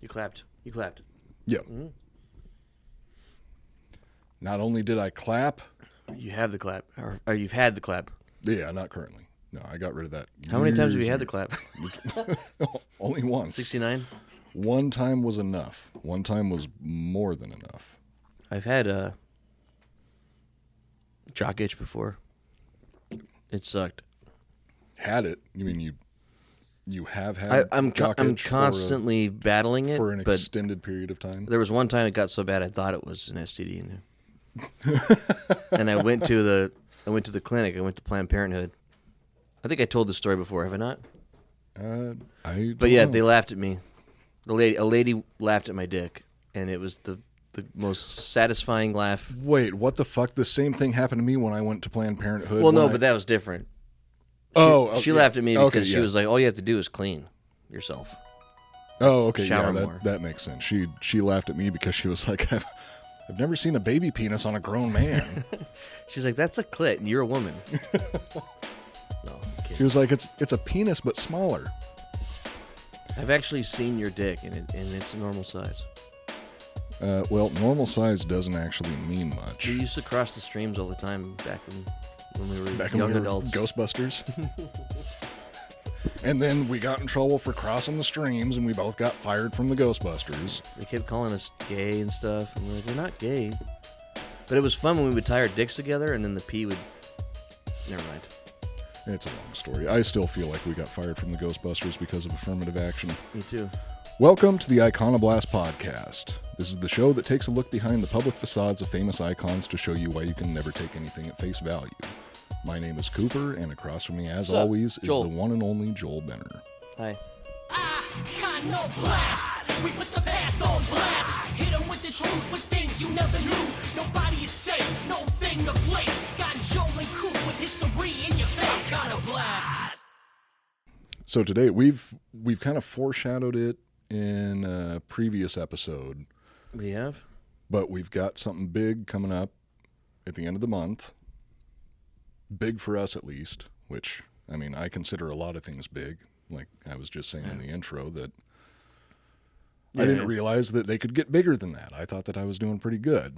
You clapped. You clapped. Yeah. Mm-hmm. Not only did I clap. You have the clap. Or you've had the clap. Yeah, not currently. No, I got rid of that. How many times have you had the clap? Only once. 69? One time was enough. One time was more than enough. I've had a jock itch before. It sucked. Had it? You mean you have had I'm jock itch constantly battling it. for an extended period of time? There was one time it got so bad I thought it was an STD. And I went to the clinic. I went to Planned Parenthood. I think I told this story before, have I not? But yeah, they laughed at me. A lady laughed at my dick, and it was the most satisfying laugh. Wait, what the fuck? The same thing happened to me when I went to Planned Parenthood. Well, no, but that was different. She laughed at me because she was like, all you have to do is clean yourself. Oh, okay, Shower yeah, more. that makes sense. She laughed at me because she was like, I've never seen a baby penis on a grown man. She's like, that's a clit, and you're a woman. No, I'm kidding. She was like, it's a penis but smaller. I've actually seen your dick, and it's a normal size. Well, normal size doesn't actually mean much. We used to cross the streams all the time back when we were young adults. Ghostbusters. And then we got in trouble for crossing the streams, and we both got fired from the Ghostbusters. They kept calling us gay and stuff, and we're like, we're not gay. But it was fun when we would tie our dicks together, and then the pee would... Never mind. It's a long story. I still feel like we got fired from the Ghostbusters because of affirmative action. Me too. Welcome to the Iconoblast podcast. This is the show that takes a look behind the public facades of famous icons to show you why you can never take anything at face value. My name is Cooper, and across from me, as always, is the one and only Joel Benner. Hi. Iconoblast. We put the past on blast. Hit them with the truth, with things you never knew. Nobody is safe, no thing to place. Got Joel and Coop with history in your face. Iconoblast. So today, we've kind of foreshadowed it in a previous episode. We have? But we've got something big coming up at the end of the month. Big for us, at least, which, I mean, I consider a lot of things big. Like I was just saying in the intro that I didn't realize that they could get bigger than that. I thought that I was doing pretty good.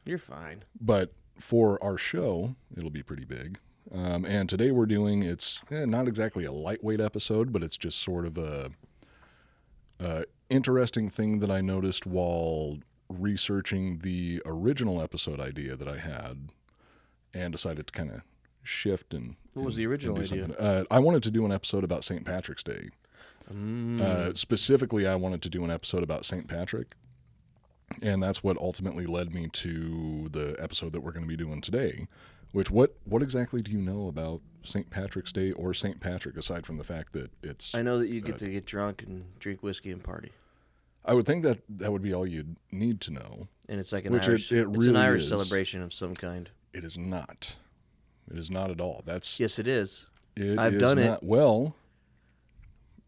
You're fine. But for our show, it'll be pretty big. And today we're doing, it's not exactly a lightweight episode, but it's just sort of a interesting thing that I noticed while researching the original episode idea that I had and decided to kind of shift and what was the original idea? I wanted to do an episode about St. Patrick's Day. Specifically, I wanted to do an episode about St. Patrick, and that's what ultimately led me to the episode that we're going to be doing today. Which what exactly do you know about St. Patrick's Day or St. Patrick aside from the fact that it's? I know that you get to get drunk and drink whiskey and party. I would think that would be all you'd need to know. And it's like an Irish. It's an Irish celebration of some kind. It is not. It is not at all. Yes, it is. I've done it. Well,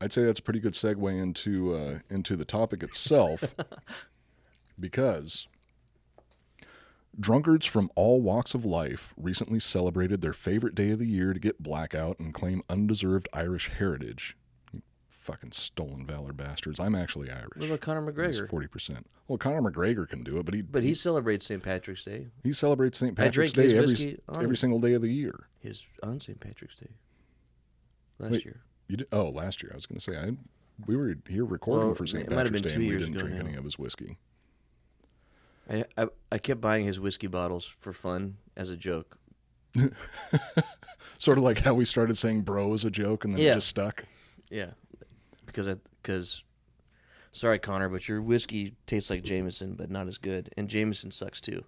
I'd say that's a pretty good segue into the topic itself, because drunkards from all walks of life recently celebrated their favorite day of the year to get blackout and claim undeserved Irish heritage. You fucking stolen valor bastards. I'm actually Irish. What about Conor McGregor? 40%. Well, Conor McGregor can do it, but he celebrates St. Patrick's Day. He celebrates St. Patrick's Day every single day of the year. On St. Patrick's Day. Last year. You did? Oh, last year. I was going to say, we were here recording for St. Patrick's Day, and we didn't drink any of his whiskey. I kept buying his whiskey bottles for fun as a joke. Sort of like how we started saying bro as a joke, and then it just stuck. Yeah, because sorry, Connor, but your whiskey tastes like Jameson, but not as good. And Jameson sucks too,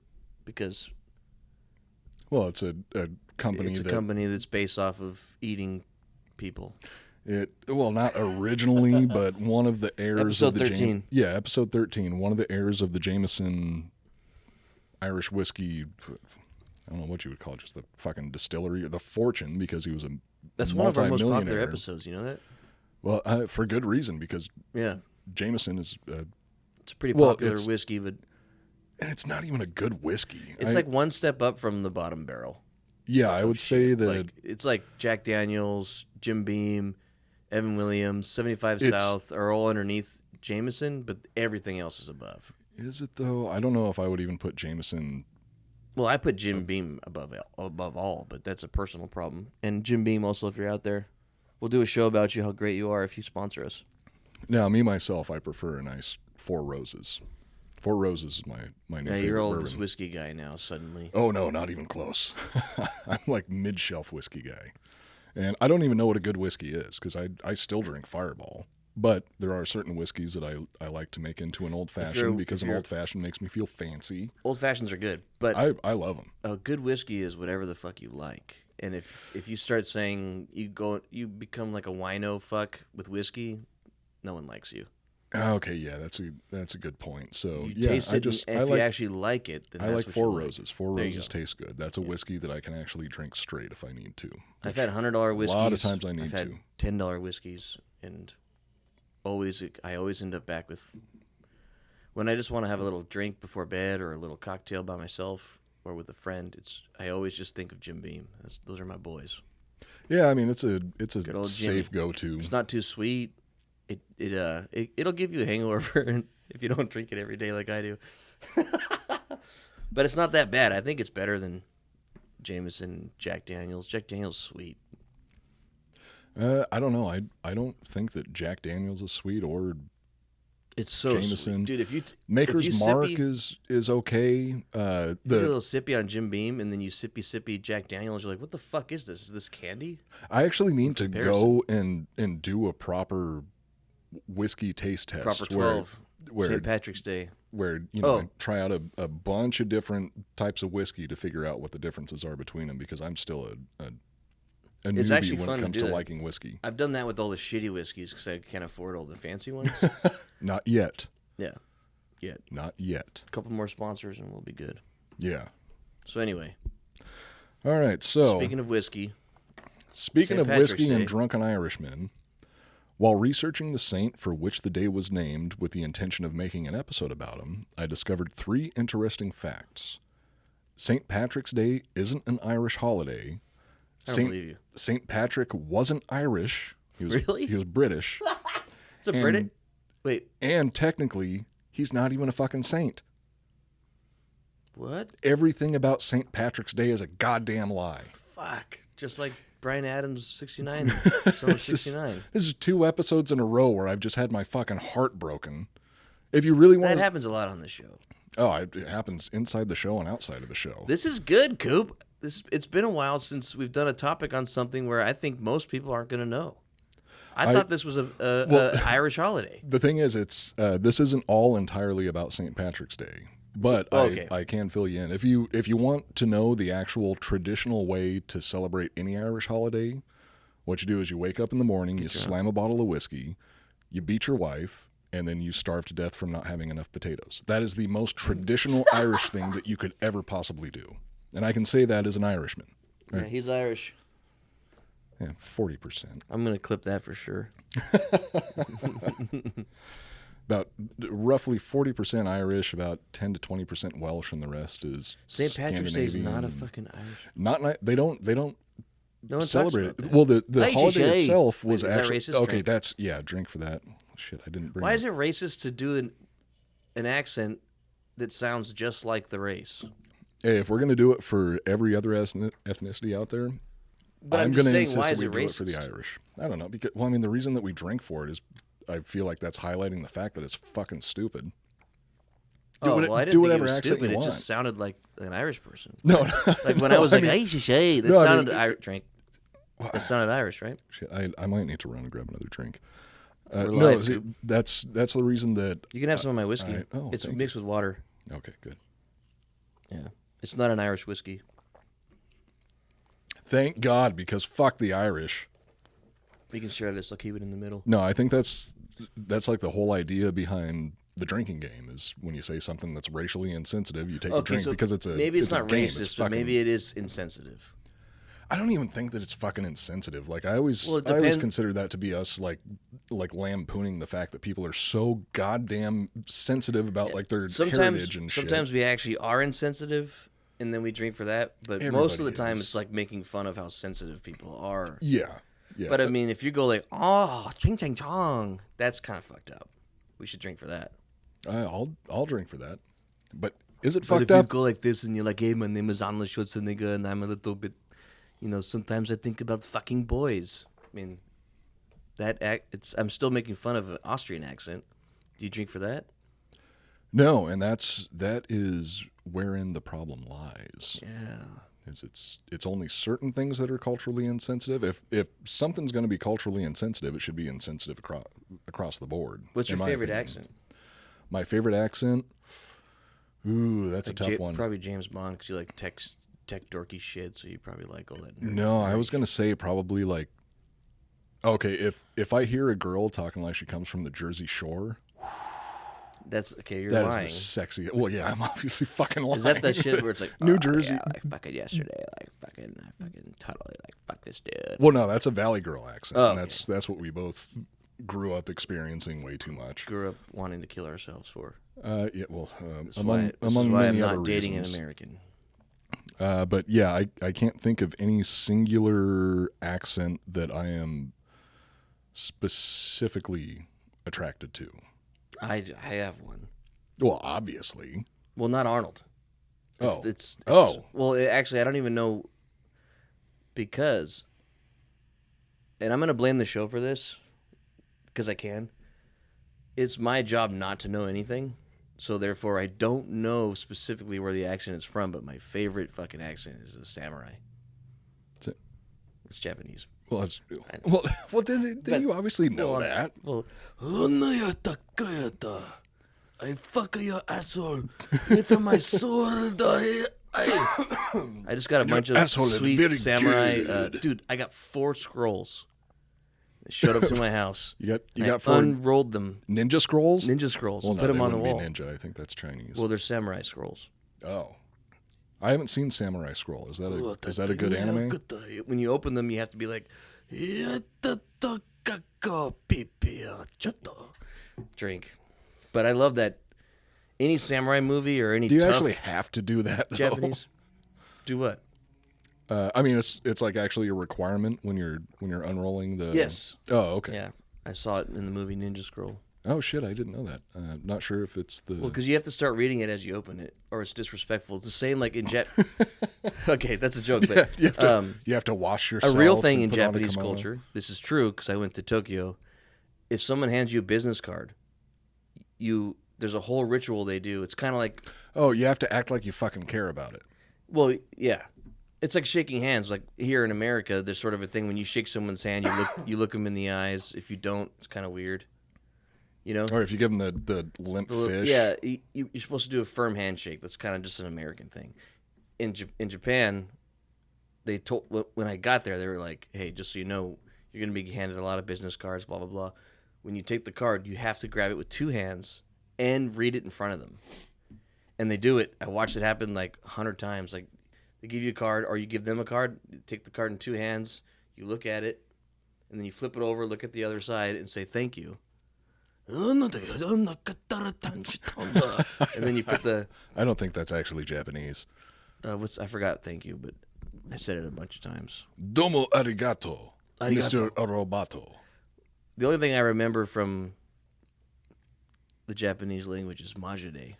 because well, it's a company. It's a company that's based off of eating people. Not originally, but one of the heirs episode of the 13. Episode 13. One of the heirs of the Jameson Irish whiskey. I don't know what you would call it, just the fucking distillery or the fortune, because he was a That's one of our most popular episodes. You know that? Well, for good reason, because Jameson is it's a pretty popular whiskey, but and it's not even a good whiskey. It's like one step up from the bottom barrel. Yeah, I would say that it's like Jack Daniels, Jim Beam, Evan Williams, 75 South are all underneath Jameson, but everything else is above. Is it though? I don't know if I would even put Jameson. Well, I put Jim Beam above all, but that's a personal problem. And Jim Beam, also, if you're out there, we'll do a show about you, how great you are, if you sponsor us. Now, me myself, I prefer a nice Four Roses. Four Roses is my new favorite you're old bourbon. as whiskey guy now, suddenly. Oh, no, not even close. I'm like mid-shelf whiskey guy. And I don't even know what a good whiskey is because I still drink Fireball. But there are certain whiskeys that I like to make into an old-fashioned because an old-fashioned makes me feel fancy. Old-fashions are good, but I love them. a good whiskey is whatever the fuck you like. And if you start saying you become like a wino fuck with whiskey, no one likes you. Okay, yeah, that's a good point. So You taste it, and if you actually like it, then I that's like what Four you Roses. Like. Four Roses taste good. That's a whiskey that I can actually drink straight if I need to. I've had $100 whiskeys. A lot of times I need I've had $10 whiskeys, and I always end up back with when I just want to have a little drink before bed or a little cocktail by myself or with a friend. I always just think of Jim Beam. Those are my boys. Yeah, I mean it's a Good old safe Jimmy. go-to. It's not too sweet. It'll give you a hangover if you don't drink it every day like I do. But it's not that bad. I think it's better than Jameson, Jack Daniels. Jack Daniels sweet. I don't know. I don't think that Jack Daniels is sweet or It's so Jameson. sweet. Dude, if you Maker's Mark sippy, is okay. you get a little sippy on Jim Beam, and then you sippy Jack Daniels. You're like, what the fuck is this? Is this candy? I actually need to go and do a proper whiskey taste test. Proper 12. Where St. Patrick's Day. Where I try out a bunch of different types of whiskey to figure out what the differences are between them because I'm still a It's newbie actually when fun it comes to do that. liking whiskey. I've done that with all the shitty whiskeys because I can't afford all the fancy ones. Not yet. Yeah. Not yet. A couple more sponsors and we'll be good. Yeah. So anyway, All right. So speaking of whiskey, speaking St. of Patrick's whiskey Day. and drunken Irishmen, while researching the saint for which the day was named with the intention of making an episode about him, I discovered 3 interesting facts. St. Patrick's Day isn't an Irish holiday. I don't believe you. St. Patrick wasn't Irish. He was, Really? He was British. It's a British. Wait, And technically, he's not even a fucking saint. what? Everything about St. Patrick's Day is a goddamn lie. Fuck. Just like Brian Adams, 69. Summer 69. This is 2 episodes in a row where I've just had my fucking heart broken. If you really want That to... happens a lot on this show. Oh, it happens inside the show and outside of the show. This is good, Coop. It's been a while since we've done a topic on something where I think most people aren't going to know. I thought this was a Irish holiday. The thing is, this isn't all entirely about St. Patrick's Day, but Okay. I can fill you in. If you want to know the actual traditional way to celebrate any Irish holiday, what you do is you wake up in the morning, you slam a bottle of whiskey, you beat your wife, and then you starve to death from not having enough potatoes. That is the most traditional Irish thing that you could ever possibly do. And I can say that as an Irishman. Yeah, he's Irish. Yeah, 40%. I'm going to clip that for sure. About roughly 40% Irish, about 10 to 20% Welsh, and the rest is St. Patrick's Day is not a Scandinavian. fucking Irish. They don't No one celebrate talks it. about that. Well, the Hey, holiday hey. itself Wait, was is that actually racist? okay. Drink. That's drink for that. Shit, I didn't bring. Why is it racist to do an accent that sounds just like the race? Hey, if we're gonna do it for every other ethnicity out there, But I'm just gonna saying, insist why that is we it do it for the racist? Irish. I don't know because I mean the reason that we drink for it is I feel like that's highlighting the fact that it's fucking stupid. Do Well, I didn't do think whatever it was accent stupid. you It want. just sounded like an Irish person. No, Like when no, I was like, mean, "Hey, shay," that no, I mean, sounded Irish. Drink. That sounded Irish, right? shit, I might need to run and grab another drink. We're No, live, see, Coop. that's the reason that. You can have some of my whiskey. It's thank mixed with water. Okay, good. Yeah, it's not an Irish whiskey. Thank God, because fuck the Irish. We can share this. I'll keep it in the middle. No, I think that's like the whole idea behind the drinking game is when you say something that's racially insensitive, you take a drink so because it's a maybe it's a not game. racist, It's but fucking, maybe it is insensitive. I don't even think that it's fucking insensitive. Like I always Well, it I always depend- consider that to be us like lampooning the fact that people are so goddamn sensitive about like their heritage and shit. Sometimes we actually are insensitive, and then we drink for that. But most of the time, it's like making fun of how sensitive people are. Yeah. But I mean, if you go like, "Oh, ching ching chong," that's kind of fucked up. We should drink for that. I'll drink for that. But is it But fucked if you up? go like this and you're like, hey, my name is Arnold Schwarzenegger and I'm a little bit, sometimes I think about fucking boys. I mean, I'm still making fun of an Austrian accent. Do you drink for that? No, and that is wherein the problem lies. Yeah. It's only certain things that are culturally insensitive. If something's going to be culturally insensitive, it should be insensitive across the board. What's your in my favorite opinion. accent? My favorite accent? Ooh, that's Like a tough one. Probably James Bond, because you like tech dorky shit, so you probably like all that. No, I was going to say probably like, okay, if I hear a girl talking like she comes from the Jersey Shore, That's okay. You're that lying. is the sexy. Well, yeah, I'm obviously fucking lying. Is that the shit where it's like New "Oh, Jersey? Yeah, like fucking yesterday, like I fucking totally like fuck this dude. Well, no, that's a Valley Girl accent. Oh, And that's what we both grew up experiencing way too much. Grew up wanting to kill ourselves for. Yeah, well, This among is why many I'm other not dating reasons. an American. But yeah, I can't think of any singular accent that I am specifically attracted to. I have one. Well, obviously. Well, not Arnold. Oh. It's Oh. Well, actually, I don't even know because, and I'm gonna blame the show for this because I can. It's my job not to know anything, so therefore I don't know specifically where the accent is from. But my favorite fucking accent is a samurai. It's Japanese. Well, it's know. well. Then you obviously know that. Well, I fuck your asshole with my sword. I just got a bunch of asshole is sweet very samurai. good. Dude, I got 4 scrolls. They showed up to my house. You and got I 4 unrolled them. ninja scrolls. Ninja scrolls. Well, And no, put them they on the wouldn't wall. be ninja. I think that's Chinese. Well, they're samurai scrolls. Oh, I haven't seen Samurai Scroll. Is that a good anime? When you open them, you have to be like, drink. But I love that. Any samurai movie or any Do you tough actually have to do that? Though? Japanese? Do what? I mean, it's like actually a requirement when you're unrolling the. Yes. Oh, okay. Yeah, I saw it in the movie Ninja Scroll. Oh shit, I didn't know that. Not sure if it's the. Well, because you have to start reading it as you open it, or it's disrespectful. It's the same like in Okay, that's a joke, but you have to wash yourself. a real thing and in put on a Japanese kimono. culture. This is true because I went to Tokyo. If someone hands you a business card, there's a whole ritual they do. It's kind of like, Oh, you have to act like you fucking care about it. well, yeah, it's like shaking hands. Like here in America, there's sort of a thing when you shake someone's hand, you look them in the eyes. If you don't, it's kind of weird. You know? Or if you give them the limp fish. Yeah, you're supposed to do a firm handshake. That's kind of just an American thing. In Japan, they told when I got there, they were like, "Hey, just so you know, you're going to be handed a lot of business cards, blah blah blah. When you take the card, you have to grab it with 2 hands and read it in front of them." And they do it. I watched it happen like 100 times. Like they give you a card, or you give them a card. You take the card in 2 hands. You look at it, and then you flip it over, look at the other side, and say thank you. And then you put the I don't think that's actually Japanese. I forgot thank you, but I said it a bunch of times. Domo arigato, Arigato. Mr. Roboto. The only thing I remember from the Japanese language is majide,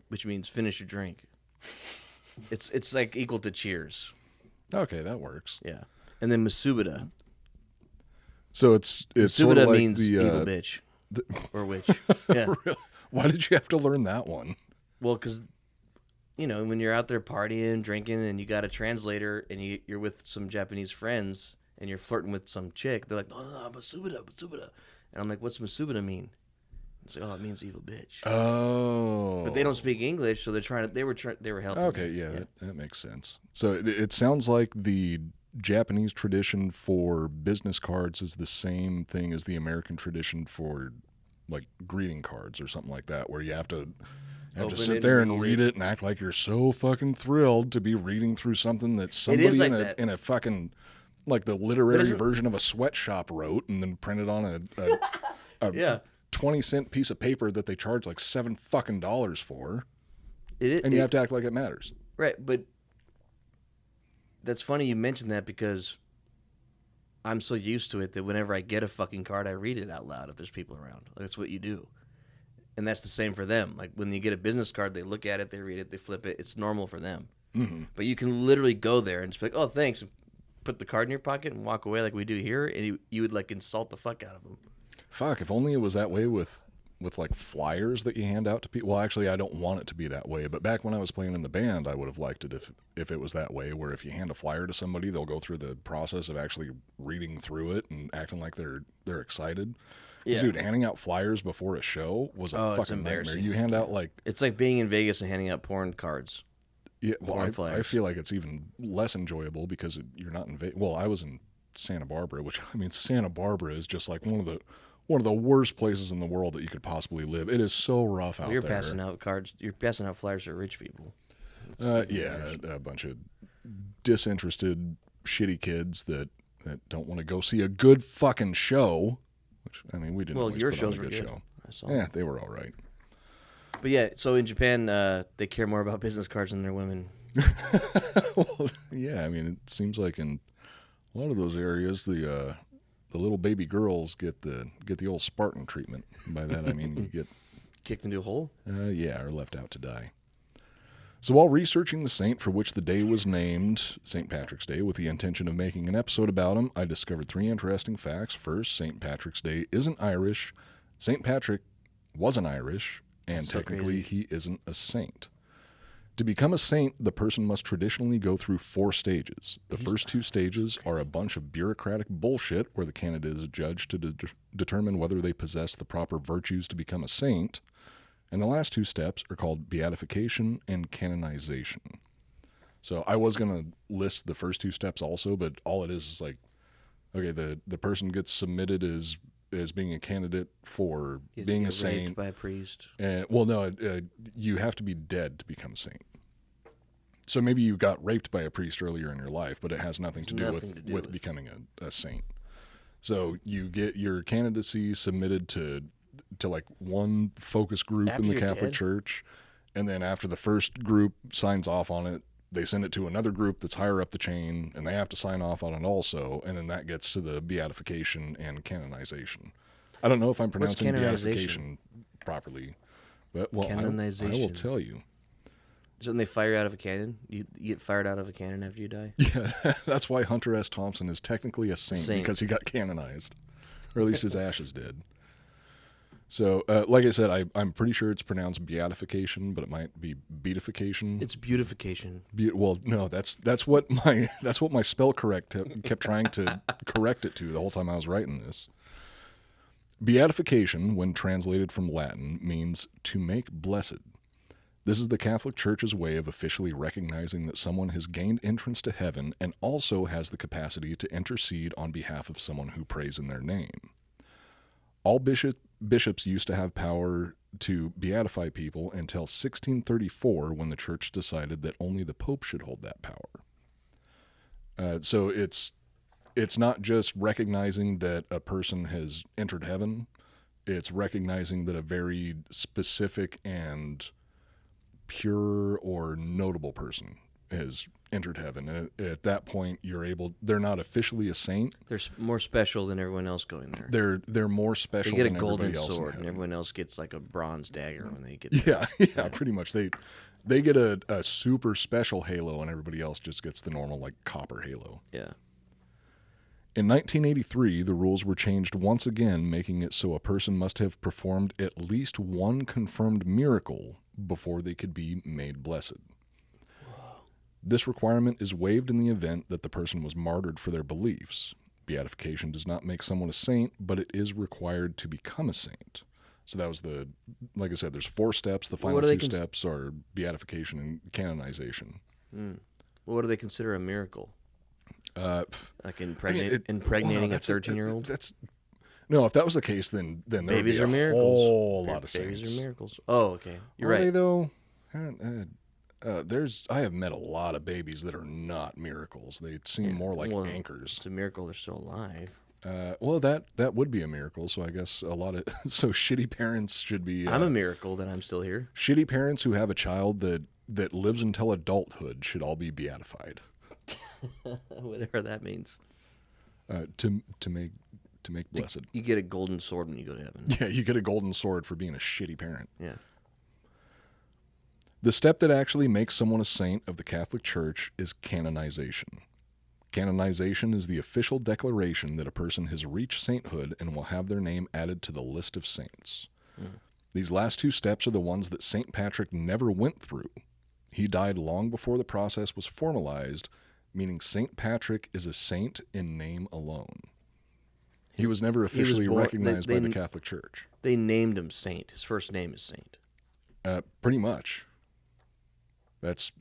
which means finish your drink. It's like equal to cheers. Okay, that works. Yeah. And then masubada. So it's sort Masubada of like means the. evil bitch. Or witch. Yeah. Why did you have to learn that one? Well, because, when you're out there partying, drinking, and you got a translator, and you're with some Japanese friends, and you're flirting with some chick, they're like, no, masubada. And I'm like, what's masubada mean? It's like, oh, it means evil bitch. Oh. But they don't speak English, so they were helping. Okay, me. yeah. That makes sense. So it sounds like the Japanese tradition for business cards is the same thing as the American tradition for like greeting cards or something like that, where you have to Open sit it there and and read read it and act like you're so fucking thrilled to be reading through something that somebody like that. in a fucking like the literary isn't- version of a sweatshop wrote and then printed on a Yeah. 20-cent piece of paper that they charge like $7 fucking for, You have to act like it matters. Right, but that's funny you mentioned that because I'm so used to it that whenever I get a fucking card, I read it out loud if there's people around. That's what you do. And that's the same for them. Like when you get a business card, they look at it, they read it, they flip it. It's normal for them. Mm-hmm. But you can literally go there and just be like, oh, thanks. And put the card in your pocket and walk away like we do here. And you would like insult the fuck out of them. Fuck, if only it was that way with like flyers that you hand out to people. Well, actually, I don't want it to be that way. But back when I was playing in the band, I would have liked it if it was that way, where if you hand a flyer to somebody, they'll go through the process of actually reading through it and acting like they're excited. Yeah. Dude, handing out flyers before a show was a fucking nightmare. You hand out like... It's like being in Vegas and handing out porn cards. Yeah, well, I feel like it's even less enjoyable because you're not in Vegas. Well, I was in Santa Barbara, which, I mean, Santa Barbara is just like one of the worst places in the world that you could possibly live. It is so rough out there. You're passing out cards. You're passing out flyers for rich people. A bunch of disinterested, shitty kids that don't want to go see a good fucking show. Which, I mean, we didn't always your put shows on a were good good. show. I saw them. They were all right. But yeah, so in Japan, they care more about business cards than their women. Well, yeah, I mean, it seems like in a lot of those areas, the little baby girls get the old Spartan treatment. By that I mean you get kicked into a hole. Or left out to die. So while researching the saint for which the day was named, St. Patrick's Day, with the intention of making an episode about him, I discovered 3 interesting facts. First, St. Patrick's Day isn't Irish. St. Patrick wasn't Irish, and technically he isn't a saint. To become a saint, the person must traditionally go through 4 stages. The first 2 stages are a bunch of bureaucratic bullshit where the candidate is judged to determine whether they possess the proper virtues to become a saint. And the last 2 steps are called beatification and canonization. So I was going to list the first 2 steps also, but all it is like, okay, the person gets submitted as being a candidate for being a saint. Raped by a priest. You have to be dead to become a saint. So maybe you got raped by a priest earlier in your life, but it has nothing to do with becoming a saint. So you get your candidacy submitted to like one focus group in the Catholic Church, and then after the first group signs off on it, they send it to another group that's higher up the chain, and they have to sign off on it also, and then that gets to the beatification and canonization. I don't know if I'm pronouncing beatification properly, but I will tell you. So when they fire you out of a cannon, you get fired out of a cannon after you die? Yeah, that's why Hunter S. Thompson is technically a saint. Because he got canonized, or at least his ashes did. So, like I said, I'm pretty sure it's pronounced beatification, but it might be beatification. It's beautification. Well, no, that's what my spell correct kept trying to correct it to the whole time I was writing this. Beatification, when translated from Latin, means to make blessed. This is the Catholic Church's way of officially recognizing that someone has gained entrance to heaven and also has the capacity to intercede on behalf of someone who prays in their name. All bishops used to have power to beatify people until 1634, when the church decided that only the Pope should hold that power. So it's not just recognizing that a person has entered heaven. It's recognizing that a very specific and pure or notable person has entered heaven. And at that point, they're not officially a saint. They're more special than everyone else going there. They're more special than than everybody else. They get a golden sword, and everyone else gets like a bronze dagger when they get there. Yeah, pretty much. They get a super special halo, and everybody else just gets the normal like copper halo. Yeah. In 1983, the rules were changed once again, making it so a person must have performed at least one confirmed miracle before they could be made blessed. This requirement is waived in the event that the person was martyred for their beliefs. Beatification does not make someone a saint, but it is required to become a saint. So that was like I said, there's 4 steps. The final 2 steps are beatification and canonization. What do they consider a miracle? Like impregnating a 13-year-old? No, if that was the case, then there would be a whole lot of saints. Babies are miracles. Oh, okay. You're right. Are they, though? I have met a lot of babies that are not miracles. They seem more like anchors. It's a miracle they're still alive. Well, that would be a miracle. So I guess so shitty parents should be. I'm a miracle that I'm still here. Shitty parents who have a child that lives until adulthood should all be beatified. Whatever that means. To make blessed. You get a golden sword when you go to heaven. Yeah, you get a golden sword for being a shitty parent. Yeah. The step that actually makes someone a saint of the Catholic Church is canonization. Canonization is the official declaration that a person has reached sainthood and will have their name added to the list of saints. These last two steps are the ones that St. Patrick never went through. He died long before the process was formalized, meaning St. Patrick is a saint in name alone. He was never officially recognized by the Catholic Church. They named him Saint. His first name is Saint. Pretty much. That's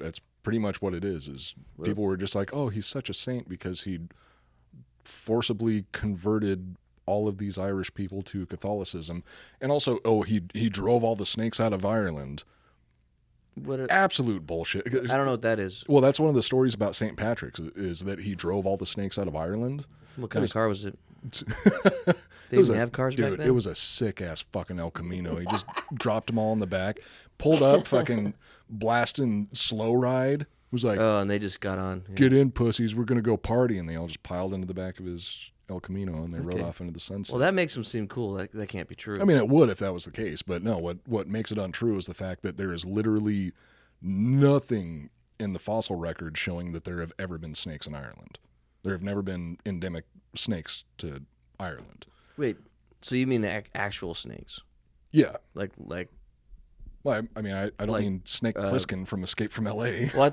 pretty much what it is people were just like, oh, he's such a saint because he forcibly converted all of these Irish people to Catholicism. And also, he drove all the snakes out of Ireland. Absolute bullshit. I don't know what that is. Well, that's one of the stories about St. Patrick's is that he drove all the snakes out of Ireland. What kind of car was it? They didn't have cars back then? It was a sick-ass fucking El Camino. He just dropped them all in the back, pulled up, fucking blasting slow ride. Was like, oh, and they just got on. Yeah. Get in, pussies. We're going to go party. And they all just piled into the back of his El Camino, and they rode off into the sunset. Well, that makes him seem cool. That can't be true. I mean, it would if that was the case. But no, what makes it untrue is the fact that there is literally nothing in the fossil record showing that there have ever been snakes in Ireland. There have never been endemic snakes to Ireland. Wait, so you mean actual snakes? Yeah. Like. Well, I mean, I don't mean Snake Plissken from Escape from L.A. Well, I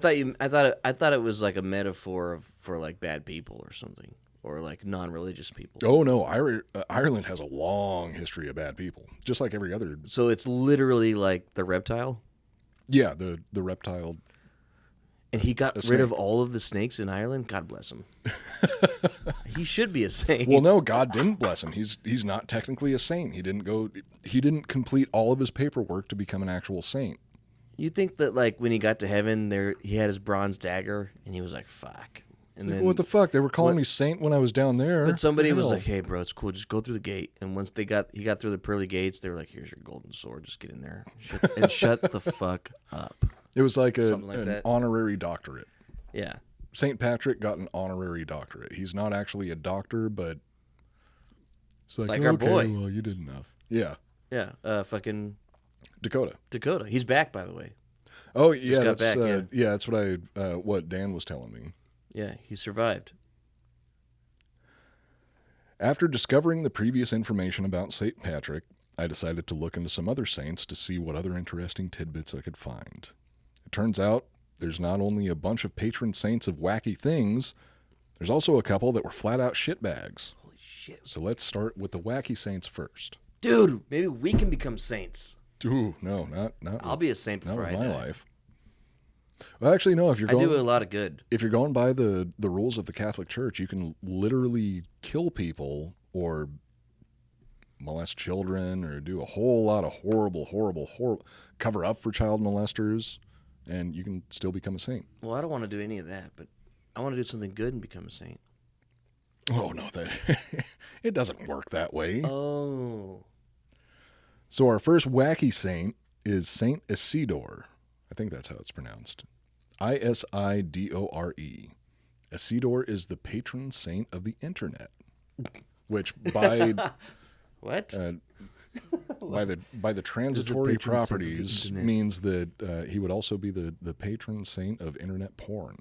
thought it was like a metaphor for like bad people or something, or like non-religious people. Oh no, Ireland has a long history of bad people, just like every other. So it's literally like the reptile. Yeah, the reptile. And he got rid of all of the snakes in Ireland. God bless him. He should be a saint. Well, no, God didn't bless him. He's not technically a saint. He didn't complete all of his paperwork to become an actual saint. You think that like when he got to heaven, he had his bronze dagger, and he was like, "Fuck." And like, then what the fuck? They were calling me saint when I was down there. But somebody was like, "Hey, bro, it's cool. Just go through the gate." And once he got through the pearly gates, they were like, "Here's your golden sword. Just get in there and shut the fuck up." It was like an an honorary doctorate. Yeah. St. Patrick got an honorary doctorate. He's not actually a doctor, but it's like our boy. Well, you did enough. Yeah. Yeah. Fucking Dakota. He's back, by the way. Oh yeah, that's back, that's what Dan was telling me. Yeah, he survived. After discovering the previous information about St. Patrick, I decided to look into some other saints to see what other interesting tidbits I could find. It turns out there's not only a bunch of patron saints of wacky things, there's also a couple that were flat out shitbags. Holy shit. So let's start with the wacky saints first. Dude, maybe we can become saints. Ooh, no, not I'll be a saint before I die. Not my life. Well, actually, no. If you're going, I do a lot of good. If you're going by the rules of the Catholic Church, you can literally kill people or molest children or do a whole lot of horrible cover up for child molesters, and you can still become a saint. Well, I don't want to do any of that, but I want to do something good and become a saint. Oh no, that it doesn't work that way. Oh. So our first wacky saint is Saint Esidor. I think that's how it's pronounced. Isidore. Esidor is the patron saint of the internet, which by what? By the transitory properties means that he would also be the patron saint of internet porn,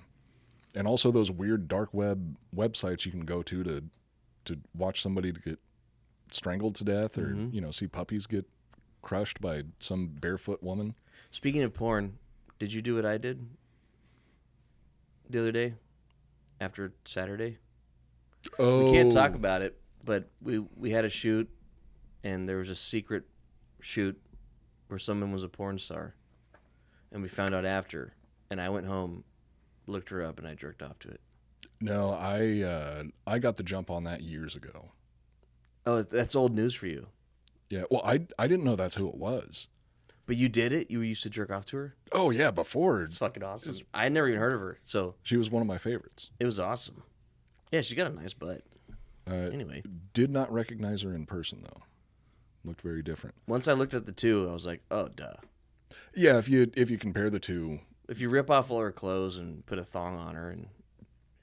and also those weird dark web websites you can go to watch somebody get strangled to death, or see puppies get crushed by some barefoot woman. Speaking of porn, did you do what I did the other day after Saturday? Oh, we can't talk about it, but we had a shoot, and there was a secret shoot where someone was a porn star, and we found out after, and I went home, looked her up, and I jerked off to it. No, I got the jump on that years ago. Oh, that's old news for you. Yeah, well, I didn't know that's who it was. But you did it? You used to jerk off to her? Oh, yeah, before. It's fucking awesome. I had never even heard of her, so... She was one of my favorites. It was awesome. Yeah, she got a nice butt. Anyway. Did not recognize her in person, though. Looked very different. Once I looked at the two, I was like, oh, duh. Yeah, if you compare the two... If you rip off all her clothes and put a thong on her and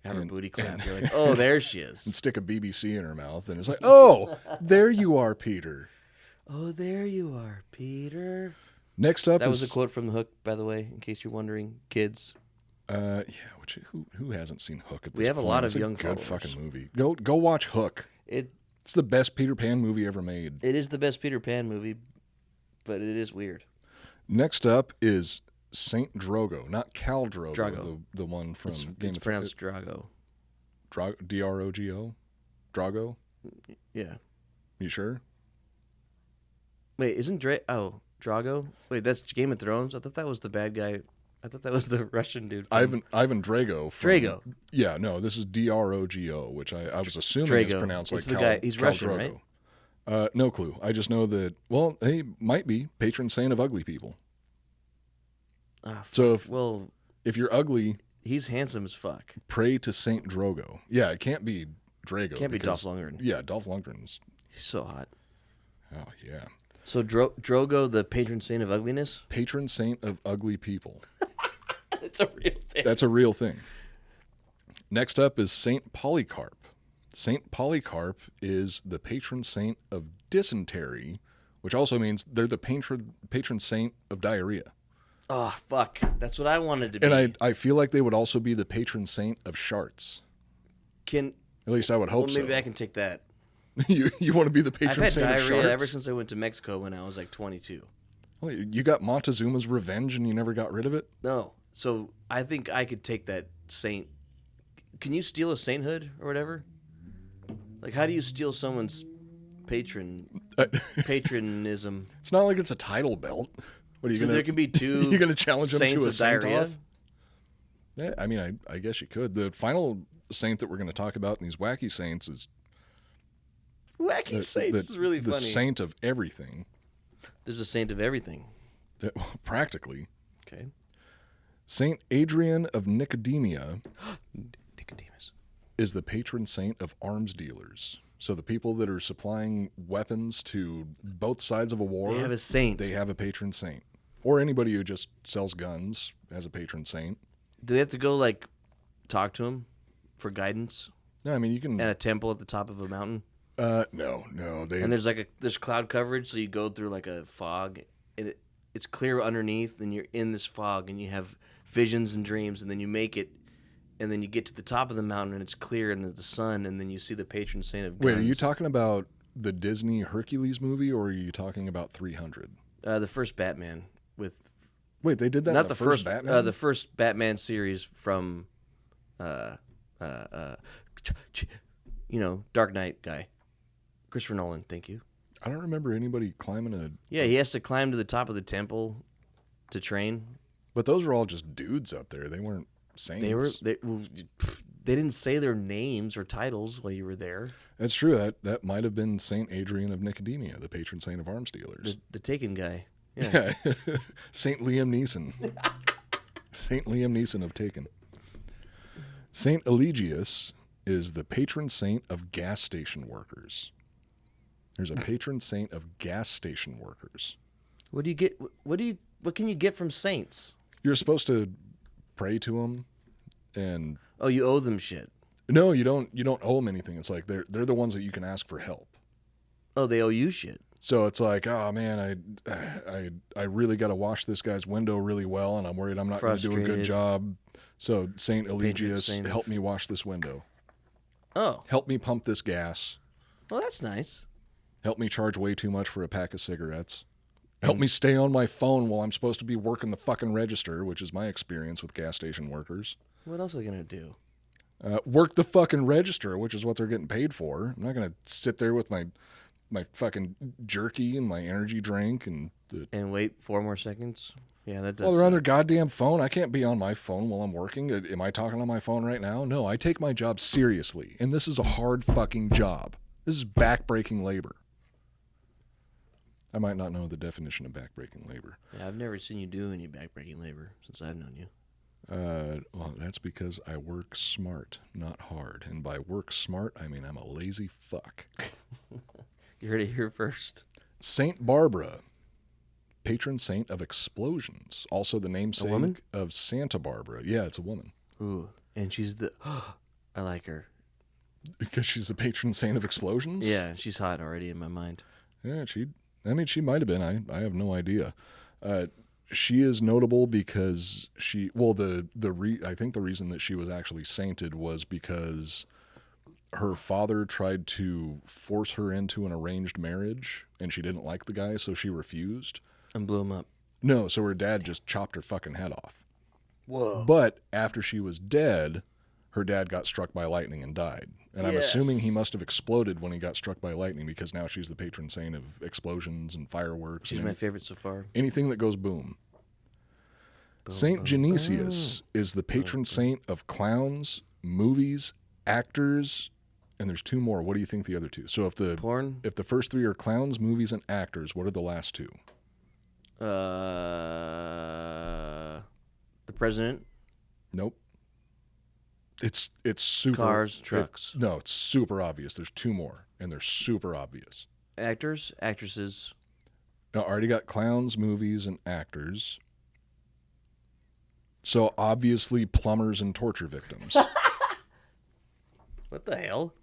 Have her booty clap. You're like, oh, there she is. and stick a BBC in her mouth, and it's like, oh, there you are, Peter. Oh, there you are, Peter. Next up That is was a quote from The Hook, by the way, in case you're wondering, kids. Yeah, who hasn't seen Hook at this point? We have a lot of It's young good followers. fucking movie. Go watch Hook. It's the best Peter Pan movie ever made. It is the best Peter Pan movie, but it is weird. Next up is Saint Drogo, not Khal Drogo, Drago. the one from Game It's of pronounced Drago. Drogo? Drago? Yeah. You sure? Wait, isn't Drago? Wait, that's Game of Thrones? I thought that was the bad guy. I thought that was the Russian dude. Ivan Drago. Drago. Yeah, no, this is Drogo, which I was assuming is Drago. pronounced like It's the Khal, guy. He's Khal Russian, Drogo. right? No clue. I just know that, well, he might be patron saint of ugly people. Ah, So if you're ugly, he's handsome as fuck. pray to Saint Drogo. Yeah, it can't be Drago. Can't be because- Dolph Lundgren. Yeah, Dolph Lundgren's. He's so hot. Oh, yeah. So Drogo, the patron saint of ugliness? Patron saint of ugly people. It's a real thing. That's a real thing. Next up is Saint Polycarp. Saint Polycarp is the patron saint of dysentery, which also means they're the patron saint of diarrhea. Oh, fuck. That's what I wanted to be. And I feel like they would also be the patron saint of sharts. At least I would hope maybe so. I can take that. you want to be the I've patron had saint of diarrhea sharts? ever since I went to Mexico when I was like 22. Well, you got Montezuma's revenge and you never got rid of it? No. So I think I could take that saint. Can you steal a sainthood or whatever? Like, how do you steal someone's patronism? It's not like it's a title belt. What are you So gonna? there can be two You're gonna challenge them saints to a of saint diarrhea? off? Yeah, I mean, I guess you could. The final saint that we're going to talk about in these wacky saints is Wacky saints is really the funny. saint of everything, There's a saint of everything. practically. Okay. Saint Adrian of Nicodemia Nicodemus. is the patron saint of arms dealers. So the people that are supplying weapons to both sides of a war, They have a saint. they have a patron saint. Or anybody who just sells guns has a patron saint. Do they have to go, like, talk to him for guidance No, I mean you can. at a temple at the top of a mountain? No. They And there's cloud coverage, so you go through like a fog, and it's clear underneath, and you're in this fog, and you have visions and dreams, and then you make it, and then you get to the top of the mountain, and it's clear, and there's the sun, and then you see the patron saint of guns. Wait, are you talking about the Disney Hercules movie, or are you talking about 300? The first Batman with Wait, they did that. not in the first Batman. the first Batman series from, Dark Knight guy, Christopher Nolan. Thank you. I don't remember anybody climbing a. Yeah, he has to climb to the top of the temple to train. But those were all just dudes up there. They weren't saints. They didn't say their names or titles while you were there. That's true. That might have been Saint Adrian of Nicodemia, the patron saint of arms dealers. The Taken guy. Yeah. Saint Liam Neeson. Saint Liam Neeson of Taken. Saint Eligius is the patron saint of gas station workers. There's a patron saint of gas station workers. What do you get? What can you get from saints? You're supposed to pray to them, and Oh, you owe them shit. no, you don't. You don't owe them anything. It's like they're the ones that you can ask for help. Oh, they owe you shit. So it's like, oh man, I really got to wash this guy's window really well, and I'm worried I'm not going to do a good Frustrated. job. So Saint Eligius, saint of- help me wash this window. Oh, Help me pump this gas. well, that's nice. Help me charge way too much for a pack of cigarettes. Help me stay on my phone while I'm supposed to be working the fucking register, which is my experience with gas station workers. What else are they gonna do? Work the fucking register, which is what they're getting paid for. I'm not going to sit there with my fucking jerky and my energy drink and And wait 4 more seconds. Yeah, that does. well, they're on suck. their goddamn phone. I can't be on my phone while I'm working. Am I talking on my phone right now? No, I take my job seriously, and this is a hard fucking job. This is backbreaking labor. I might not know the definition of backbreaking labor. Yeah, I've never seen you do any backbreaking labor since I've known you. Well, that's because I work smart, not hard. And by work smart, I mean I'm a lazy fuck. You heard it here first. Saint Barbara, patron saint of explosions. Also the namesake woman? of Santa Barbara. Yeah, it's a woman. Ooh, and she's the I like her. Because she's the patron saint of explosions? Yeah, she's hot already in my mind. Yeah, she might have been. I have no idea. She is notable because I think the reason that she was actually sainted was because her father tried to force her into an arranged marriage, and she didn't like the guy, so she refused. And blew him up. No, so her dad just chopped her fucking head off. Whoa. But after she was dead, her dad got struck by lightning and died. And I'm assuming he must have exploded when he got struck by lightning, because now she's the patron saint of explosions and fireworks. She's my favorite so far. Anything that goes boom. Saint Genesius is the patron saint of clowns, movies, actors, and there's two more. What do you think the other two? So if the Porn? if the first three are clowns, movies, and actors, what are the last two? The president. Nope. It's super. Cars, trucks. No, it's super obvious. There's two more, and they're super obvious. Actors, actresses. Now, I already got clowns, movies, and actors. So obviously plumbers and torture victims. What the hell?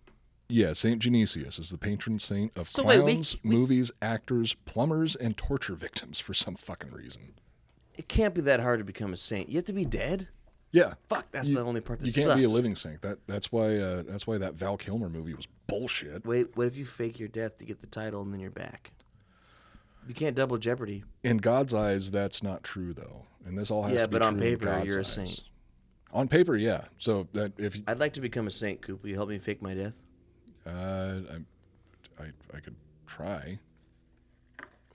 Yeah, Saint Genesius is the patron saint of So clowns, wait, movies, actors, plumbers, and torture victims for some fucking reason. It can't be that hard to become a saint. You have to be dead? Yeah. Fuck, that's the only part that you can't be a sucks. living saint. That's why that Val Kilmer movie was bullshit. Wait, what if you fake your death to get the title and then you're back? You can't double jeopardy. In God's eyes, that's not true though, and this all has to be but on true in paper, God's you're a eyes. saint. On paper, yeah. So that if I'd like to become a saint, Coop. Will you help me fake my death? I could try.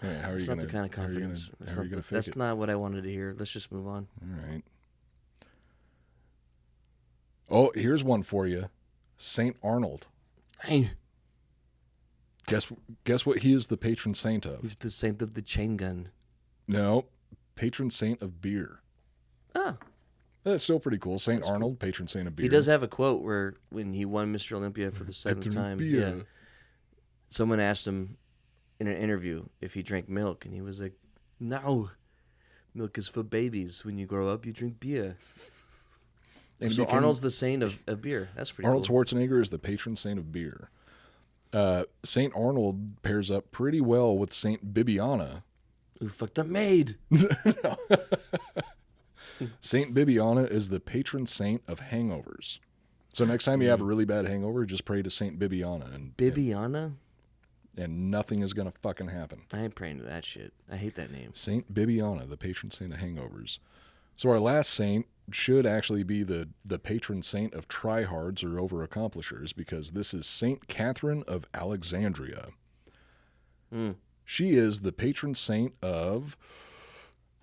All right, how are That's you not gonna? the kind of confidence. How are you gonna fake That's it? not what I wanted to hear. Let's just move on. All right. Oh, here's one for you, Saint Arnold. Hey, Guess what he is the patron saint of? he's the saint of the chain gun. No, patron saint of beer. Oh, That's still pretty cool. Saint Arnold, patron saint of beer. he does have a quote where when he won Mr. Olympia for the seventh time, beer. someone asked him in an interview if he drank milk, and he was like, "No, milk is for babies. When you grow up, you drink beer." And So became- Arnold's the saint of beer. That's pretty Arnold cool. Schwarzenegger is the patron saint of beer. Saint Arnold pairs up pretty well with Saint Bibiana. Who fucked up maid? Saint Bibiana is the patron saint of hangovers. So next time you have a really bad hangover, just pray to Saint Bibiana, Bibiana? and nothing is gonna fucking happen. I ain't praying to that shit. I hate that name. Saint Bibiana, the patron saint of hangovers. So our last saint should actually be the patron saint of tryhards or overaccomplishers, because this is Saint Catherine of Alexandria. She is the patron saint of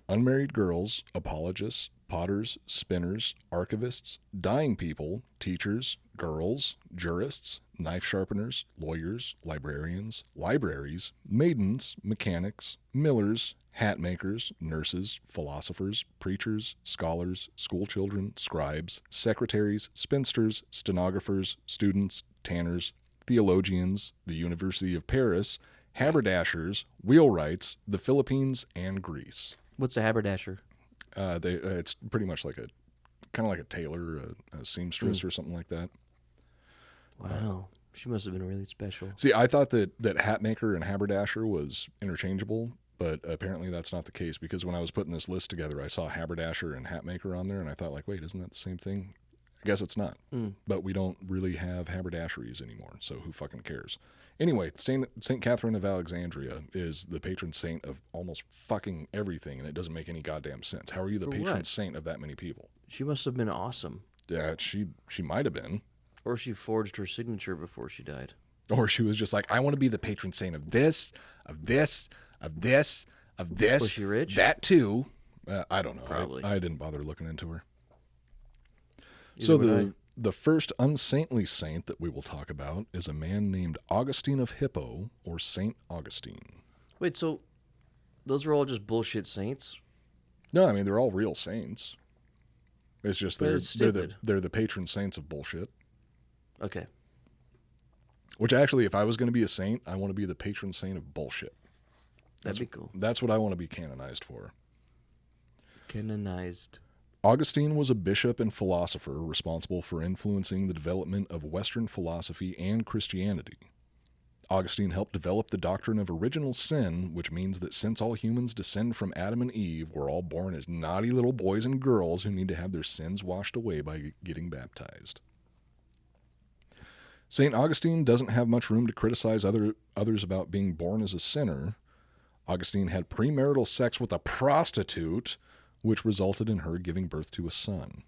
unmarried girls, apologists, potters, spinners, archivists, dying people, teachers, girls, jurists, knife sharpeners, lawyers, librarians, libraries, maidens, mechanics, millers, hat makers, nurses, philosophers, preachers, scholars, schoolchildren, scribes, secretaries, spinsters, stenographers, students, tanners, theologians, the University of Paris, haberdashers, wheelwrights, the Philippines, and Greece. What's a haberdasher? It's pretty much like kind of like a tailor, a seamstress, or something like that. Wow. She must have been really special. See, I thought that hat maker and haberdasher was interchangeable, but apparently that's not the case, because when I was putting this list together, I saw haberdasher and hat maker on there, and I thought, like, wait, isn't that the same thing? I guess it's not. But we don't really have haberdasheries anymore, so who fucking cares? Anyway, Saint Catherine of Alexandria is the patron saint of almost fucking everything, and it doesn't make any goddamn sense. How are you the patron what? saint of that many people? She must have been awesome. Yeah, she might have been. Or she forged her signature before she died. Or she was just like, I want to be the patron saint of this, of this, of this, of this. Was she rich? That too. I don't know. Probably. I didn't bother looking into her. Either So would the first unsaintly saint that we will talk about is a man named Augustine of Hippo, or Saint Augustine. Wait, so those were all just bullshit saints? No, I mean they're all real saints. It's just But it's they're stupid. the patron saints of bullshit. Okay. Which actually, if I was going to be a saint, I want to be the patron saint of bullshit. That'd be cool. That's what I want to be canonized for. Canonized. Augustine was a bishop and philosopher responsible for influencing the development of Western philosophy and Christianity. Augustine helped develop the doctrine of original sin, which means that since all humans descend from Adam and Eve, we're all born as naughty little boys and girls who need to have their sins washed away by getting baptized. St. Augustine doesn't have much room to criticize others about being born as a sinner. Augustine had premarital sex with a prostitute, which resulted in her giving birth to a son.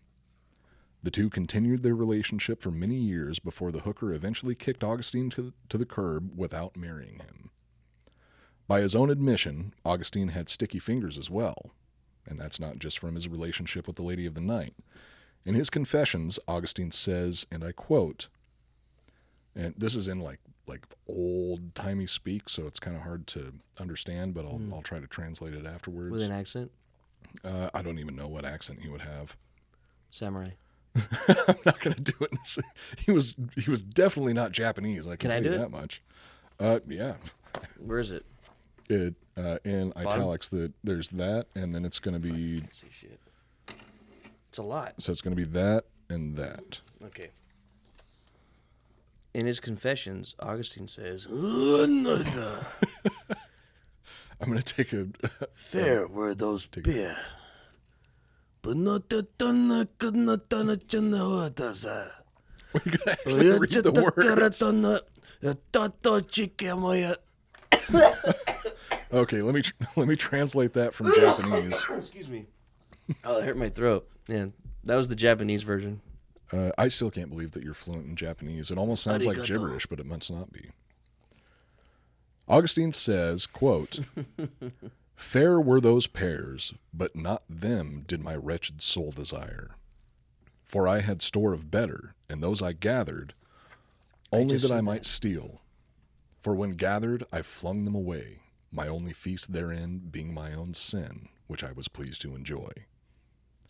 The two continued their relationship for many years before the hooker eventually kicked Augustine to the curb without marrying him. By his own admission, Augustine had sticky fingers as well, and that's not just from his relationship with the Lady of the Night. In his confessions, Augustine says, and I quote, and this is in like old-timey speak, so it's kind of hard to understand, but I'll try to translate it afterwards. With an accent? I don't even know what accent he would have. Samurai. I'm not going to do it. He was definitely not Japanese. I can tell you that much. Yeah. Where is it? In italics, there's that, and then it's going to be. See shit. It's a lot. So it's going to be that and that. Okay. In his confessions, Augustine says, I'm going to take a. Fair were those beer. But not the donna could not donna chana. We got to actually read the words. Okay, let me translate that from Japanese. Excuse me. Oh, that hurt my throat. Yeah, that was the Japanese version. I still can't believe that you're fluent in Japanese. It almost sounds like gibberish, but it must not be. Augustine says, quote, fair were those pears, but not them did my wretched soul desire. For I had store of better, and those I gathered, only that I might steal. For when gathered, I flung them away, my only feast therein being my own sin, which I was pleased to enjoy.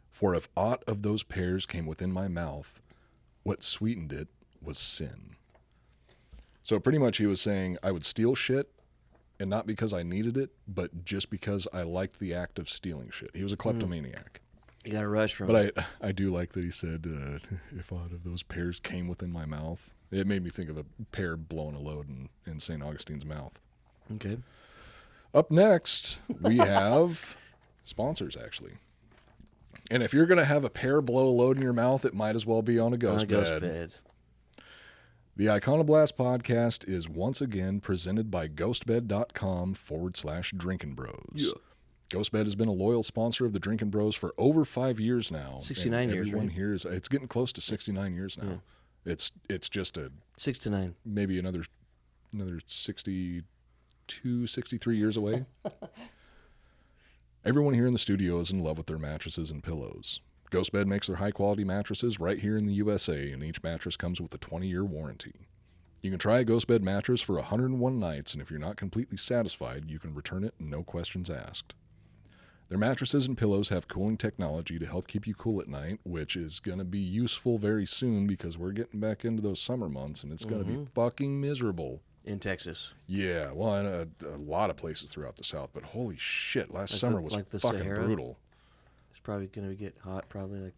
For if aught of those pears came within my mouth, what sweetened it was sin. So pretty much he was saying I would steal shit, and not because I needed it, but just because I liked the act of stealing shit. He was a kleptomaniac. You got to rush from it. But I do like that he said, if aught of those pears came within my mouth. It made me think of a pear blowing a load in St. Augustine's mouth. Okay. Up next, we have sponsors, actually. And if you're going to have a pear blow a load in your mouth, it might as well be on a ghost bed. The Iconoblast podcast is once again presented by ghostbed.com/Drinkin' Bros. Yeah. Ghostbed has been a loyal sponsor of the Drinkin' Bros for over 5 years now. 69 years, everyone right? here is, it's getting close to 69 years now. Yeah. It's just 6 to 9. Maybe another 62, 63 years away. Everyone here in the studio is in love with their mattresses and pillows. Ghostbed makes their high-quality mattresses right here in the USA, and each mattress comes with a 20-year warranty. You can try a Ghostbed mattress for 101 nights, and if you're not completely satisfied, you can return it, no questions asked. Their mattresses and pillows have cooling technology to help keep you cool at night, which is going to be useful very soon because we're getting back into those summer months, and it's going to be fucking miserable. In Texas. Yeah, well, in a lot of places throughout the South, but holy shit, last summer was fucking Sahara? brutal. It's probably going to get hot, probably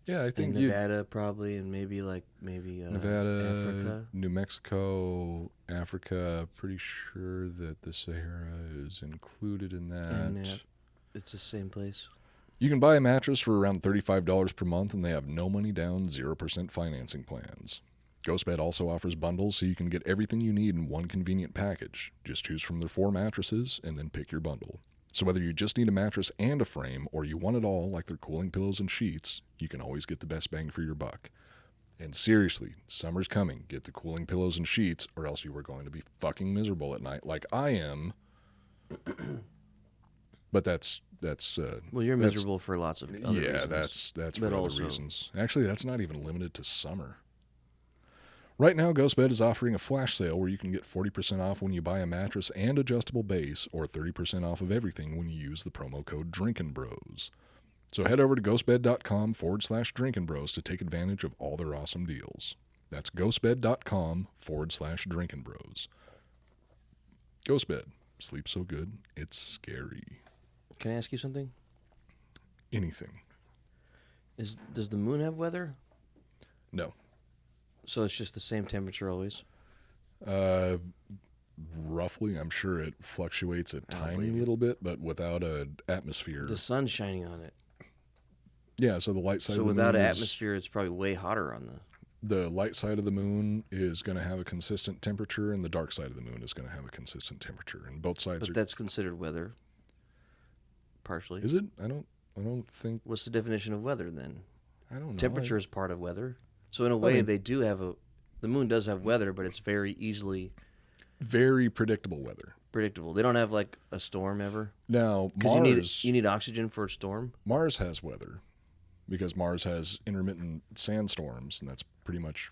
yeah, I think Nevada probably, and maybe Nevada, Africa. New Mexico, Africa. Pretty sure that the Sahara is included in that. And, it's the same place. You can buy a mattress for around $35 per month, and they have no money down, 0% financing plans. Ghostbed also offers bundles so you can get everything you need in one convenient package. Just choose from their 4 mattresses and then pick your bundle. So whether you just need a mattress and a frame or you want it all like their cooling pillows and sheets, you can always get the best bang for your buck. And seriously, summer's coming. Get the cooling pillows and sheets or else you are going to be fucking miserable at night like I am. But that's well, you're miserable for lots of other reasons. Yeah, that's for other reasons. Actually, that's not even limited to summer. Right now, Ghostbed is offering a flash sale where you can get 40% off when you buy a mattress and adjustable base, or 30% off of everything when you use the promo code DrinkinBros. So head over to ghostbed.com/DrinkinBros to take advantage of all their awesome deals. That's ghostbed.com/DrinkinBros. Ghostbed. Sleep so good, it's scary. Can I ask you something? Anything. Does the moon have weather? No. So it's just the same temperature always? Roughly, I'm sure it fluctuates a tiny believe you. little bit, but without an atmosphere. The sun's shining on it. Yeah, so the light side So of the without moon an is, atmosphere, it's probably way hotter on the light side of the moon is going to have a consistent temperature, and the dark side of the moon is going to have a consistent temperature, and both sides But are. that's considered weather. Partially. Is it? I don't think. What's the definition of weather then? I don't know. Temperature is part of weather. So in a way, they do have the moon does have weather, but it's very easily Very predictable weather. predictable. They don't have like a storm ever. Now Because Mars, you need oxygen for a storm. Mars has weather, because Mars has intermittent sandstorms, and that's pretty much.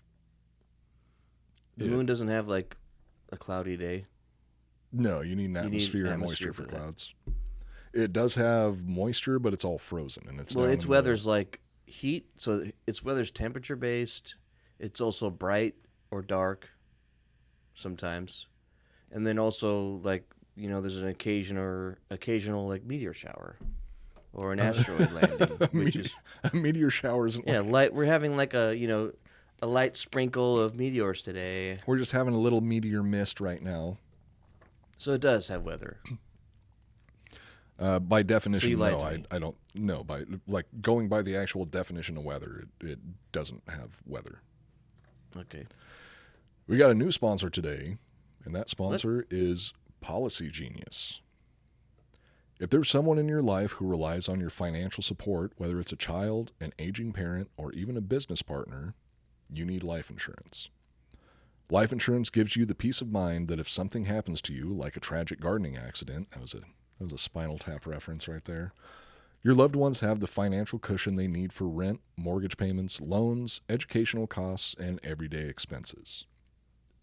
The it. moon doesn't have like a cloudy day. No, you need an need atmosphere and atmosphere moisture for for that. clouds. It does have moisture, but it's all frozen, and it's Well, down its in the- weather's like heat, so its weather's temperature based. It's also bright or dark sometimes, and then also like there's an occasional like meteor shower or an asteroid landing, which is a meteor shower isn't yeah like, light. We're having like a a light sprinkle of meteors today, we're just having a little meteor mist right now. so it does have weather. By definition, you lied no, to me. I don't know. By like going by the actual definition of weather, it doesn't have weather. Okay, We got a new sponsor today, and that sponsor is Policy Genius. If there's someone in your life who relies on your financial support, whether it's a child, an aging parent, or even a business partner, you need life insurance. Life insurance gives you the peace of mind that if something happens to you, like a tragic gardening accident, that was a Spinal Tap reference right there, your loved ones have the financial cushion they need for rent, mortgage payments, loans, educational costs, and everyday expenses.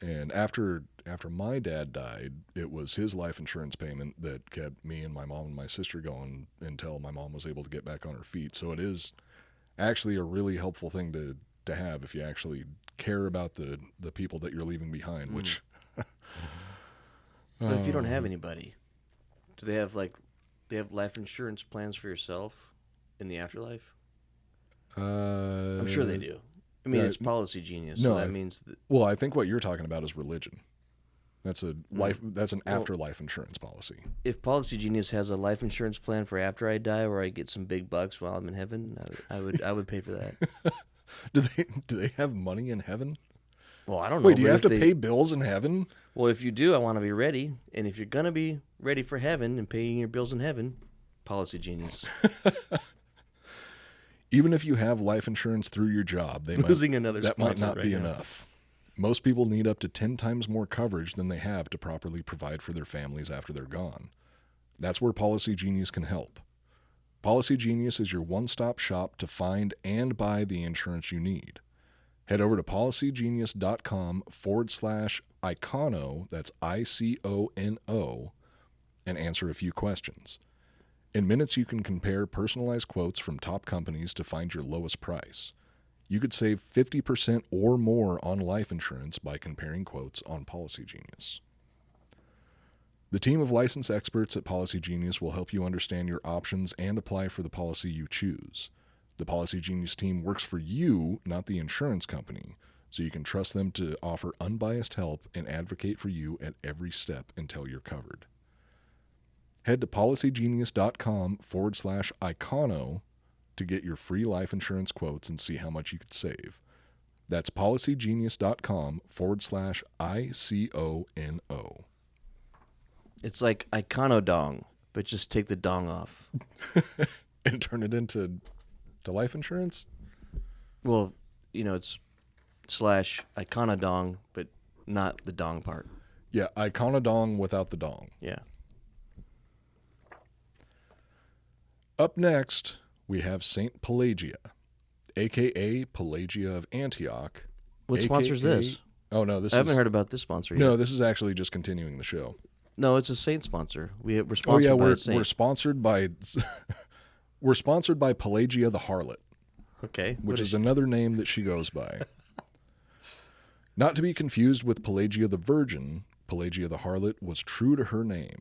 And after my dad died, it was his life insurance payment that kept me and my mom and my sister going until my mom was able to get back on her feet. So it is actually a really helpful thing to have if you actually care about the people that you're leaving behind, which... but if you don't have anybody, do they have life insurance plans for yourself in the afterlife? I'm sure they do. I mean, it's Policy Genius, so that means that Well, I think what you're talking about is religion. That's a life. That's an afterlife insurance policy. if Policy Genius has a life insurance plan for after I die, where I get some big bucks while I'm in heaven, I would pay for that. Do they have money in heaven? Well, I don't know. Wait, do you but have if to pay bills in heaven? Well, if you do, I want to be ready. And if you're gonna be ready for heaven and paying your bills in heaven, Policy Genius. Even if you have life insurance through your job, Losing another that might sponsor not right be now. enough. Most people need up to 10 times more coverage than they have to properly provide for their families after they're gone. That's where Policy Genius can help. Policy Genius is your one-stop shop to find and buy the insurance you need. Head over to policygenius.com/Icono, that's ICONO, and answer a few questions. In minutes, you can compare personalized quotes from top companies to find your lowest price. You could save 50% or more on life insurance by comparing quotes on Policy Genius. The team of licensed experts at Policy Genius will help you understand your options and apply for the policy you choose. The Policy Genius team works for you, not the insurance company, so you can trust them to offer unbiased help and advocate for you at every step until you're covered. Head to policygenius.com/Icono to get your free life insurance quotes and see how much you could save. That's policygenius.com/ICONO. It's like Iconodong, but just take the dong off. And turn it into life insurance? Well, it's /Iconodong, but not the dong part. Yeah, Iconodong without the dong. Yeah. Up next, we have Saint Pelagia, a.k.a. Pelagia of Antioch. What sponsors this? Oh, no, this I haven't is... heard about this sponsor yet. No, this is actually just continuing the show. No, it's a Saint sponsor. We're Oh, sponsored yeah, by a we're Saint. sponsored by... we're sponsored by Pelagia the Harlot, Okay. which what is another name that she goes by. Not to be confused with Pelagia the Virgin, Pelagia the Harlot was true to her name.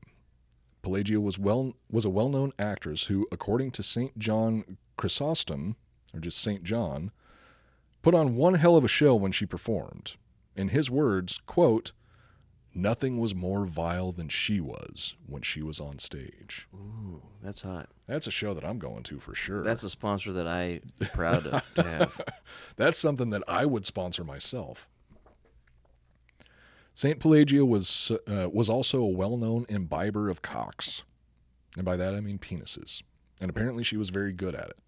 Pelagia was a well-known actress who, according to St. John Chrysostom, or just St. John, put on one hell of a show when she performed. In his words, quote, "Nothing was more vile than she was when she was on stage." Ooh, that's hot. That's a show that I'm going to for sure. That's a sponsor that I'm proud to have. That's something that I would sponsor myself. St. Pelagia was also a well-known imbiber of cocks. And by that I mean penises. And apparently she was very good at it.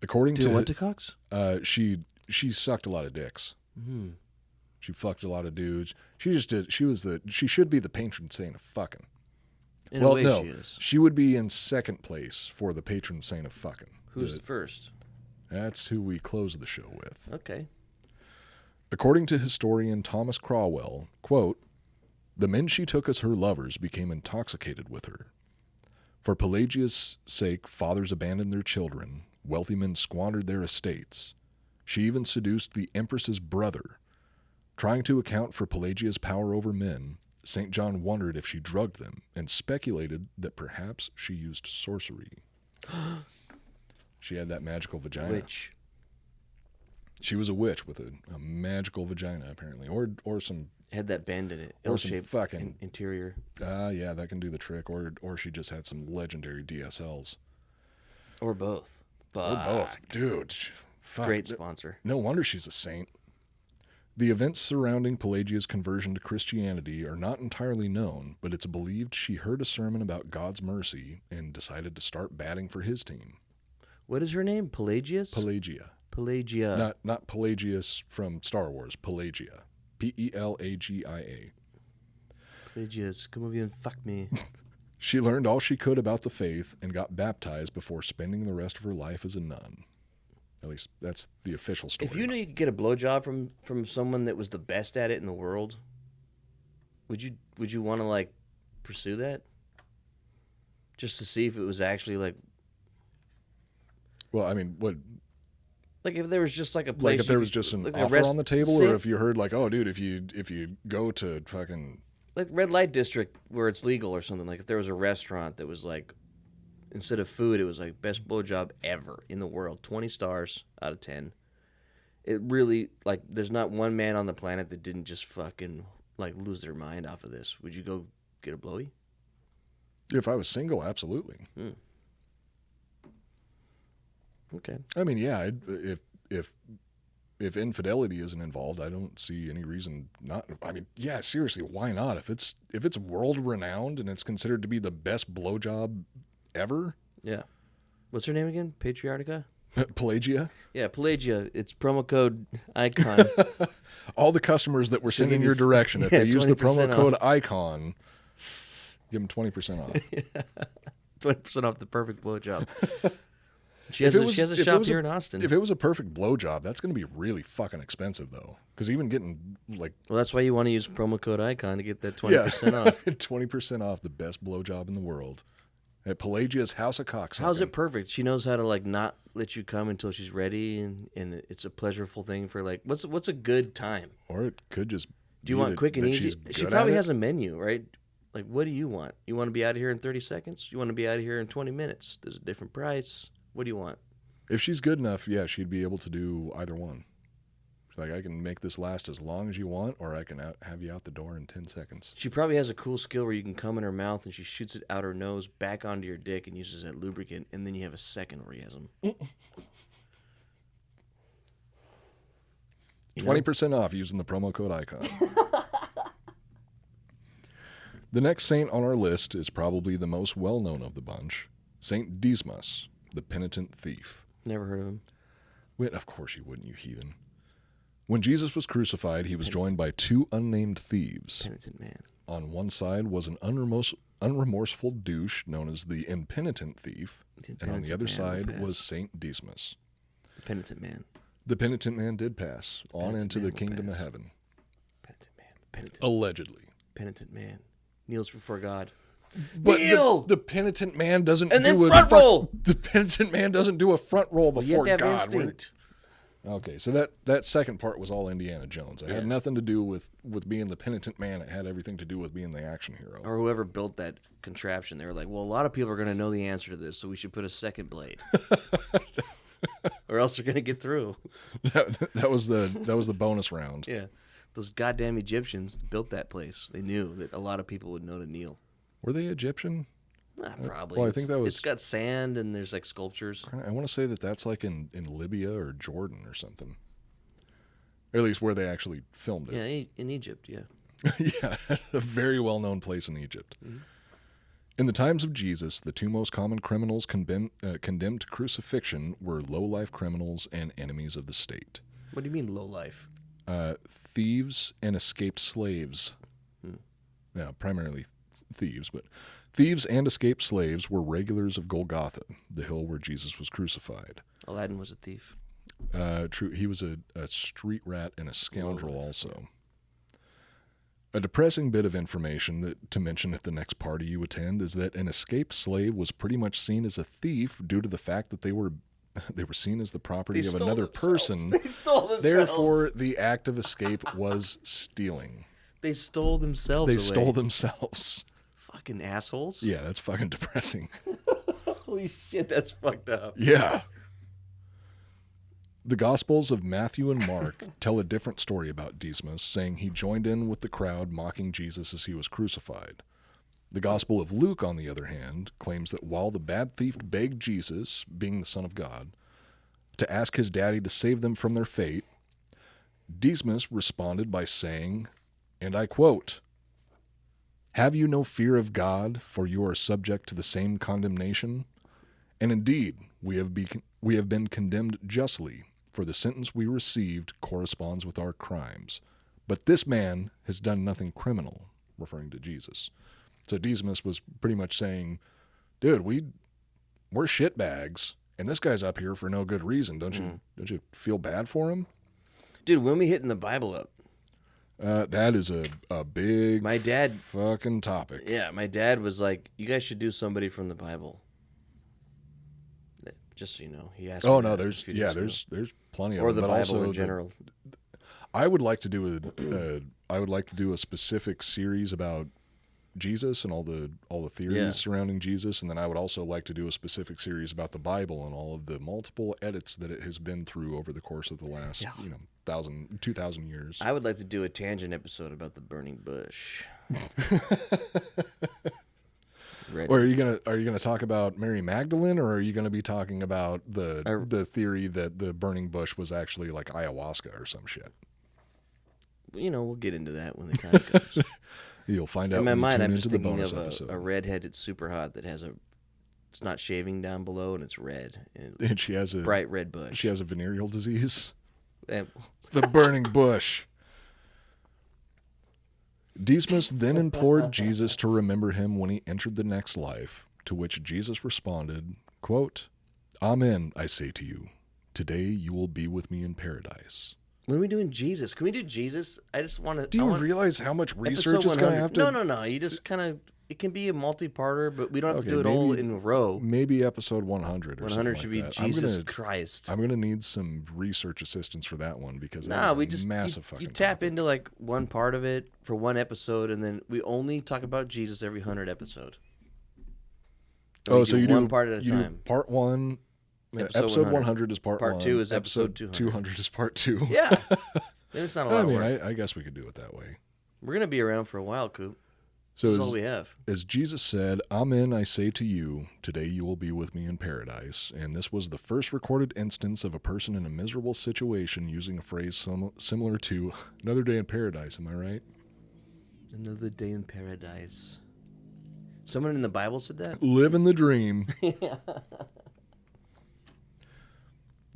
According to what to cocks? She sucked a lot of dicks. Mm-hmm. She fucked a lot of dudes. She should be the patron saint of fucking. In a way she is. She would be in second place for the patron saint of fucking. Who's first? That's who we close the show with. Okay. According to historian Thomas Crawwell, quote, "The men she took as her lovers became intoxicated with her. For Pelagia's sake, fathers abandoned their children, wealthy men squandered their estates. She even seduced the empress's brother. Trying to account for Pelagia's power over men, St. John wondered if she drugged them and speculated that perhaps she used sorcery." She had that magical vagina. Witch. She was a witch with a magical vagina, apparently, or some Had that bend in it. or some L-shaped fucking interior. yeah, that can do the trick. Or she just had some legendary DSLs. Or both. Or both, dude. Fuck. Great sponsor. No wonder she's a saint. The events surrounding Pelagia's conversion to Christianity are not entirely known, but it's believed she heard a sermon about God's mercy and decided to start batting for his team. What is her name? Pelagius? Pelagia. Pelagia. Not Pelagius from Star Wars. Pelagia. Pelagia. Pelagius, come over here and fuck me. She learned all she could about the faith and got baptized before spending the rest of her life as a nun. At least that's the official story. If you knew you could get a blowjob from someone that was the best at it in the world, would you want to pursue that? Just to see if it was actually Well, I mean, what? If there was just a place, if there was just an offer on the table, or if you heard oh, dude, if you go to fucking red light district where it's legal or something, if there was a restaurant that was instead of food, it was best blowjob ever in the world, 20 stars out of 10. It really there's not one man on the planet that didn't just fucking lose their mind off of this. Would you go get a blowy? If I was single, absolutely. Okay. I mean, yeah, if infidelity isn't involved, I don't see any reason not. I mean, yeah, seriously, why not? If it's world renowned and it's considered to be the best blowjob ever. Yeah. What's her name again? Patriarcha? Pelagia? Yeah, Pelagia. It's promo code Icon. All the customers that were sending your direction, if they use the promo code Icon, give them 20% off. 20% off the perfect blowjob. She has a shop here in Austin. If it was a perfect blowjob, that's going to be really fucking expensive, though. Because even getting well, that's why you want to use promo code Icon to get that 20% off. 20% off the best blowjob in the world at Pelagia's House of Cocksucking. How's it perfect? She knows how to not let you come until she's ready, and it's a pleasurable thing for what's a good time? Or it could just. Do you want quick and easy? She probably has a menu, right? What do you want? You want to be out of here in 30 seconds? You want to be out of here in 20 minutes? There's a different price. What do you want? If she's good enough, yeah, she'd be able to do either one. I can make this last as long as you want, or I can have you out the door in 10 seconds. She probably has a cool skill where you can come in her mouth and she shoots it out her nose back onto your dick and uses that lubricant, and then you have a second orgasm. 20% off using the promo code Icon. The next saint on our list is probably the most well-known of the bunch, Saint Diesemas, the penitent thief. Never heard of him. Of course you wouldn't, you heathen. When Jesus was crucified, he was joined by two unnamed thieves. Penitent man. On one side was an unremorseful douche known as the impenitent thief, and on the other side was Saint Diesemas. The penitent man. The penitent man did pass on into the kingdom of heaven. Penitent man. Penitent. Allegedly. Penitent man. Kneels before God. But the penitent man doesn't and do then front roll. The penitent man doesn't do a front roll before you have to have God. Instinct. Okay, so that second part was all Indiana Jones. It had nothing to do with being the penitent man. It had everything to do with being the action hero. Or whoever built that contraption. They were like, well, a lot of people are going to know the answer to this, so we should put a second blade. or else they're gonna get through. That was the bonus round. Yeah, those goddamn Egyptians built that place. They knew that a lot of people would know to kneel. Were they Egyptian? Probably. Well, I think that was. It's got sand and there's like sculptures. I want to say that's like in Libya or Jordan or something. Or at least where they actually filmed it. Yeah, in Egypt. Yeah. Yeah, a very well-known place in Egypt. Mm-hmm. In the times of Jesus, the two most common criminals condemned to crucifixion were low-life criminals and enemies of the state. What do you mean low-life? Thieves and escaped slaves. Yeah, primarily thieves, but thieves and escaped slaves were regulars of Golgotha, the hill where Jesus was crucified. Aladdin was a thief. True. He was a street rat and a scoundrel also. A depressing bit of information that to mention at the next party you attend is that an escaped slave was pretty much seen as a thief due to the fact that they were seen as the property of another person. They stole themselves. Therefore, the act of escape was stealing. They stole themselves. They stole themselves. Fucking assholes. Yeah, that's fucking depressing. Holy shit, that's fucked up. Yeah. The Gospels of Matthew and Mark tell a different story about Diesemas, saying he joined in with the crowd mocking Jesus as he was crucified. The Gospel of Luke, on the other hand, claims that while the bad thief begged Jesus, being the Son of God, to ask his daddy to save them from their fate, Diesemas responded by saying, and I quote, "Have you no fear of God, for you are subject to the same condemnation? And indeed, we have been condemned justly, for the sentence we received corresponds with our crimes. But this man has done nothing criminal," referring to Jesus. So Diesemas was pretty much saying, dude, we're shitbags, and this guy's up here for no good reason. Don't you feel bad for him? Dude, when we hitting the Bible up? That is a big fucking topic. Yeah, my dad was like, you guys should do somebody from the Bible. Just so you know, he asked. Oh no, there's plenty of or them, the but Bible also in general. I would like to do a specific series about Jesus and all the theories surrounding Jesus, and then I would also like to do a specific series about the Bible and all of the multiple edits that it has been through over the course of the last 2,000 years. I would like to do a tangent episode about the burning bush. Or are you gonna talk about Mary Magdalene, or are you gonna be talking about the theory that the burning bush was actually like ayahuasca or some shit? We'll get into that when the time comes. You'll find out. In my when you mind, tune I'm into just the thinking bonus of episode. a redheaded super hot that has it's not shaving down below and it's red. And she has a bright red bush. She has a venereal disease. And, it's the burning bush. Diesemas then implored Jesus to remember him when he entered the next life, to which Jesus responded, quote, "Amen, I say to you, today you will be with me in paradise." When are we doing Jesus? Can we do Jesus? I just want to... Do you realize how much research is going to have to... No. You just kind of... It can be a multi-parter, but we don't have to do it all in a row. Maybe episode 100 or 100 something should like be that. Jesus Christ. I'm going to need some research assistance for that one, because that's a massive fucking You tap topic. into like one part of it for one episode, and then we only talk about Jesus every 100 episode. Oh, so you do one part at a time. Do part one... Episode 100 is part 1. Part 2 is episode 200. 200 is part 2. Yeah. It's not a lot of work. I guess we could do it that way. We're going to be around for a while, Coop. So That's all we have. As Jesus said, "Amen, I say to you, today you will be with me in paradise." And this was the first recorded instance of a person in a miserable situation using a phrase similar to "another day in paradise." Am I right? Another day in paradise. Someone in the Bible said that? Living the dream.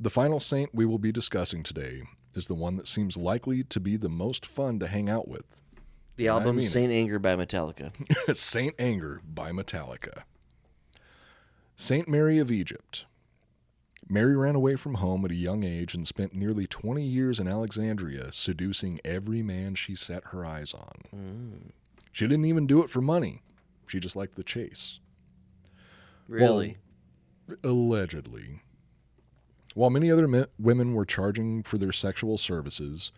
The final saint we will be discussing today is the one that seems likely to be the most fun to hang out with. The album Saint Anger by Metallica. Saint Anger by Metallica. Saint Mary of Egypt. Mary ran away from home at a young age and spent nearly 20 years in Alexandria seducing every man she set her eyes on. She didn't even do it for money. She just liked the chase. Really? Well, allegedly. While many other women were charging for their sexual services,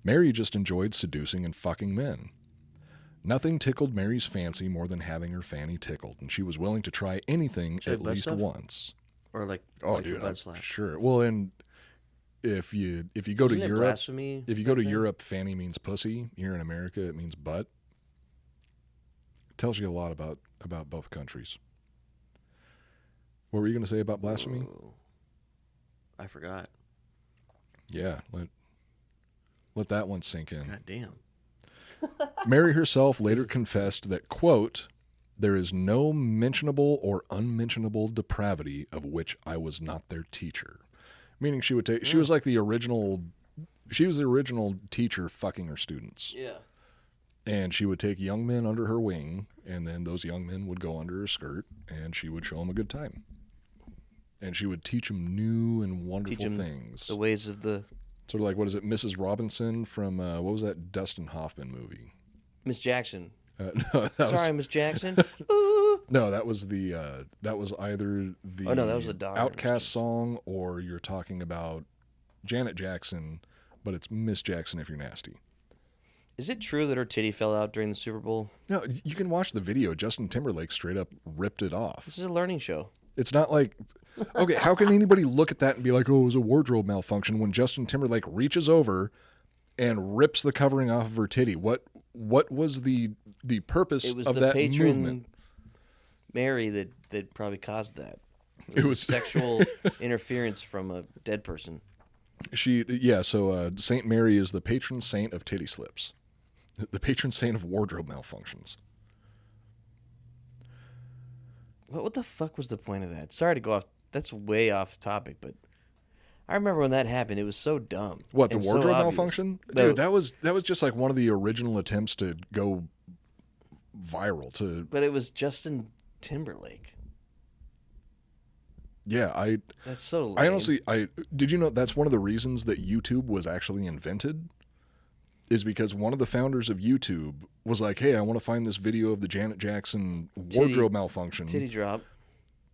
Mary just enjoyed seducing and fucking men. Nothing tickled Mary's fancy more than having her fanny tickled, and she was willing to try anything at least once. or like Oh, like a dude, butt slap. sure. Well, and if you go Isn't to it Europe, blasphemy if you go to back then? Europe, fanny means pussy. Here in America, it means butt. It tells you a lot about both countries. What were you going to say about blasphemy? Whoa. I forgot. Yeah, let that one sink in. God damn. Mary herself later confessed that, quote, "There is no mentionable or unmentionable depravity of which I was not their teacher." Meaning she would take, she was like the original teacher fucking her students. Yeah. And she would take young men under her wing, and then those young men would go under her skirt, and she would show them a good time. And she would teach them new and wonderful things. The ways of the Sort of like, what is it, Mrs. Robinson from, what was that Dustin Hoffman movie? Miss Jackson. No, that Sorry, was, Miss Jackson. Ooh. no, that was the, that was either the Oh, no, that was the daughter. Outcast song, or you're talking about Janet Jackson, but it's Miss Jackson if you're nasty. Is it true that her titty fell out during the Super Bowl? No, you can watch the video. Justin Timberlake straight up ripped it off. This is a learning show. It's not like, okay, how can anybody look at that and be like, oh, it was a wardrobe malfunction, when Justin Timberlake reaches over and rips the covering off of her titty? What was the purpose It was of the that patron movement? Mary that probably caused that. It was sexual interference from a dead person. So Saint Mary is the patron saint of titty slips, the patron saint of wardrobe malfunctions. What the fuck was the point of that? Sorry to go off. That's way off topic, but I remember when that happened. It was so dumb. What, the and so wardrobe obvious. malfunction? No, Dude, that was just like one of the original attempts to go viral. But it was Justin Timberlake. Yeah, That's so lame. I honestly, did you know that's one of the reasons that YouTube was actually invented? Is because one of the founders of YouTube was like, hey, I want to find this video of the Janet Jackson wardrobe malfunction. Titty drop.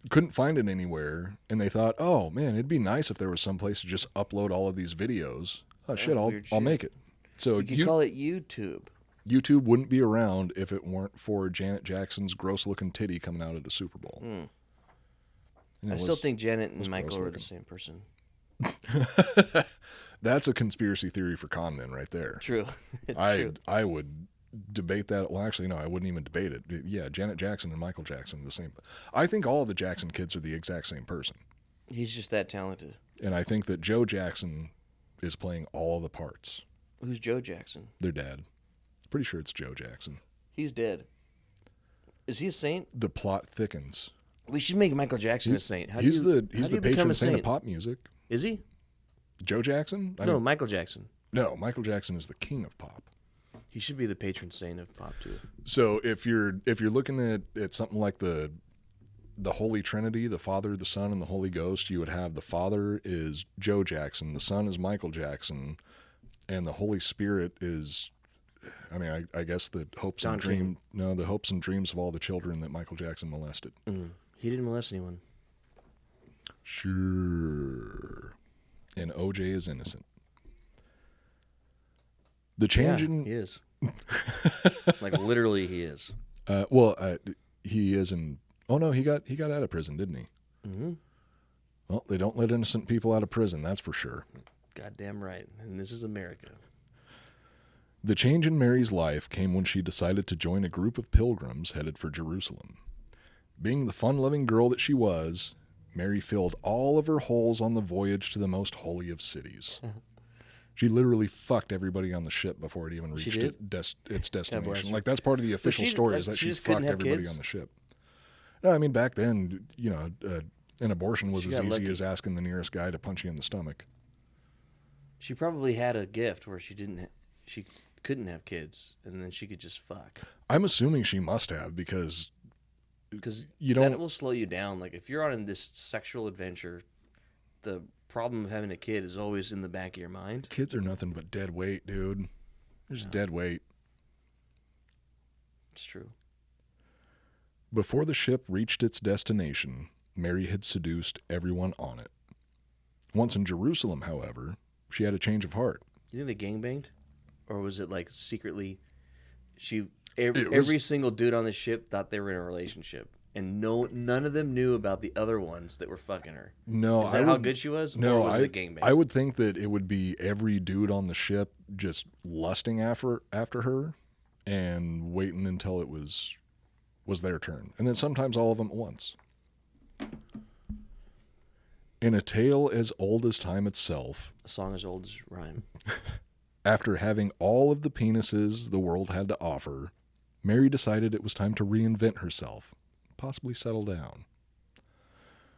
Couldn't find it anywhere. And they thought, oh, man, it'd be nice if there was some place to just upload all of these videos. Oh, shit, I'll make it. So You could call it YouTube. YouTube wouldn't be around if it weren't for Janet Jackson's gross-looking titty coming out at a Super Bowl. I still think Janet and Michael are the same person. That's a conspiracy theory for con men right there. True. I would debate that. Well, actually, no, I wouldn't even debate it. Yeah, Janet Jackson and Michael Jackson are the same. I think all of the Jackson kids are the exact same person. He's just that talented. And I think that Joe Jackson is playing all of the parts. Who's Joe Jackson? Their dad. Pretty sure it's Joe Jackson. He's dead. Is he a saint? The plot thickens. We should make Michael Jackson a saint. He's the patron saint of pop music. Is he? Joe Jackson? No, Michael Jackson. No, Michael Jackson is the king of pop. He should be the patron saint of pop too. So if you're looking at something like the Holy Trinity, the Father, the Son, and the Holy Ghost, you would have the Father is Joe Jackson, the Son is Michael Jackson, and the Holy Spirit is, I mean, I guess the hopes and dreams of all the children that Michael Jackson molested. He didn't molest anyone. Sure. And OJ is innocent. The change in he is. Like literally, he is. He is in. Oh no, he got out of prison, didn't he? Mm-hmm. Well, they don't let innocent people out of prison, that's for sure. Goddamn right. And this is America. The change in Mary's life came when she decided to join a group of pilgrims headed for Jerusalem. Being the fun-loving girl that she was, Mary filled all of her holes on the voyage to the most holy of cities. She literally fucked everybody on the ship before it even reached its destination. Like, that's part of the official story, is that she fucked everybody on the ship. No, I mean, back then, you know, an abortion was as easy as asking the nearest guy to punch you in the stomach. She probably had a gift where she couldn't have kids, and then she could just fuck. I'm assuming she must have, because you don't. That will slow you down. Like, if you're on this sexual adventure, the problem of having a kid is always in the back of your mind. Kids are nothing but dead weight, dude. There's dead weight. It's true. Before the ship reached its destination, Mary had seduced everyone on it. Once in Jerusalem, however, she had a change of heart. You think they gangbanged? Or was it like secretly every single dude on the ship thought they were in a relationship? and none of them knew about the other ones that were fucking her. No, Is that how good she was? No, or was it a gangbang? I would think that it would be every dude on the ship just lusting after her and waiting until it was their turn. And then sometimes all of them at once. In a tale as old as time itself, A song as old as rhyme. after having all of the penises the world had to offer, Mary decided it was time to reinvent herself, possibly settle down.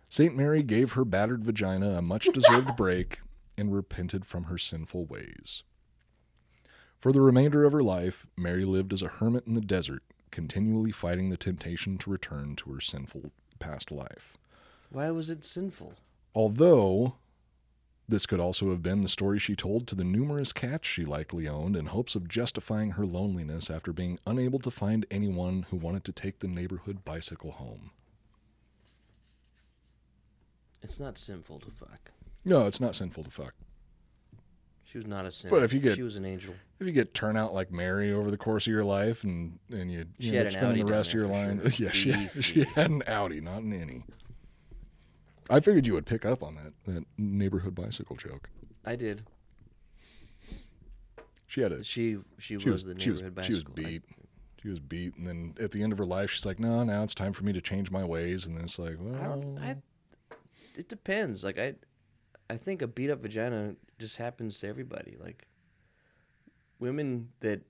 St. Mary gave her battered vagina a much-deserved break and repented from her sinful ways. For the remainder of her life, Mary lived as a hermit in the desert, continually fighting the temptation to return to her sinful past life. Why was it sinful? Although this could also have been the story she told to the numerous cats she likely owned in hopes of justifying her loneliness after being unable to find anyone who wanted to take the neighborhood bicycle home. It's not sinful to fuck. No, it's not sinful to fuck. She was not a sin. But if you get- she was an angel. If you get turned out like Mary over the course of your life and She end had up an spending Audi the down rest of there your for life. sure. Yeah, she had an Audi, not an innie. I figured you would pick up on that neighborhood bicycle joke. I did. She had a She was the neighborhood bicycle. She was beat. She was beat, and then at the end of her life, she's like, "No, now it's time for me to change my ways." And then it's like, "Well, It depends. Like I think a beat up vagina just happens to everybody. Like women that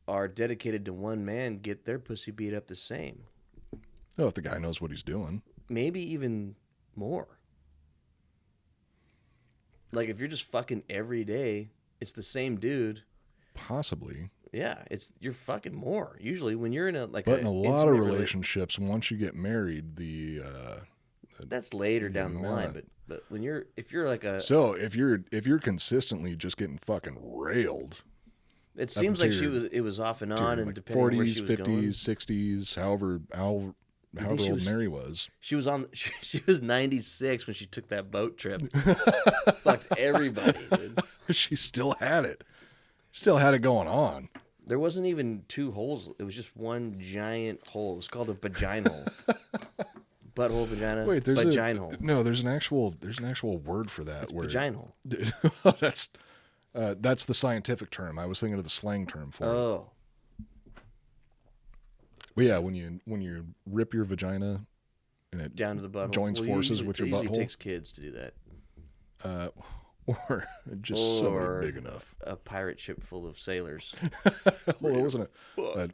are dedicated to one man get their pussy beat up the same. oh, if the guy knows what he's doing." Maybe even more. Like if you're just fucking every day, it's the same dude. Possibly. Yeah, you're fucking more. Usually when you're in a But in a lot of intimate relationships, once you get married, that's later down the line. amount. But if you're like a so if you're consistently just getting fucking railed, it seems like it was off and on, and like depending on where she 40s, was 50s, going. 60s, however she old was- Mary was. She was 96 when she took that boat trip. Fucked everybody, dude. She still had it. Still had it going on. There wasn't even two holes. It was just one giant hole. It was called a vaginal. Butthole, vagina. Wait, there's vaginal. there's an actual word for that. Vaginal. That's the scientific term. I was thinking of the slang term for it. Oh, But yeah, when you rip your vagina and it down to the butthole. joins forces with your It usually butthole, takes kids to do that. or just somebody big enough. A pirate ship full of sailors. Well, it wasn't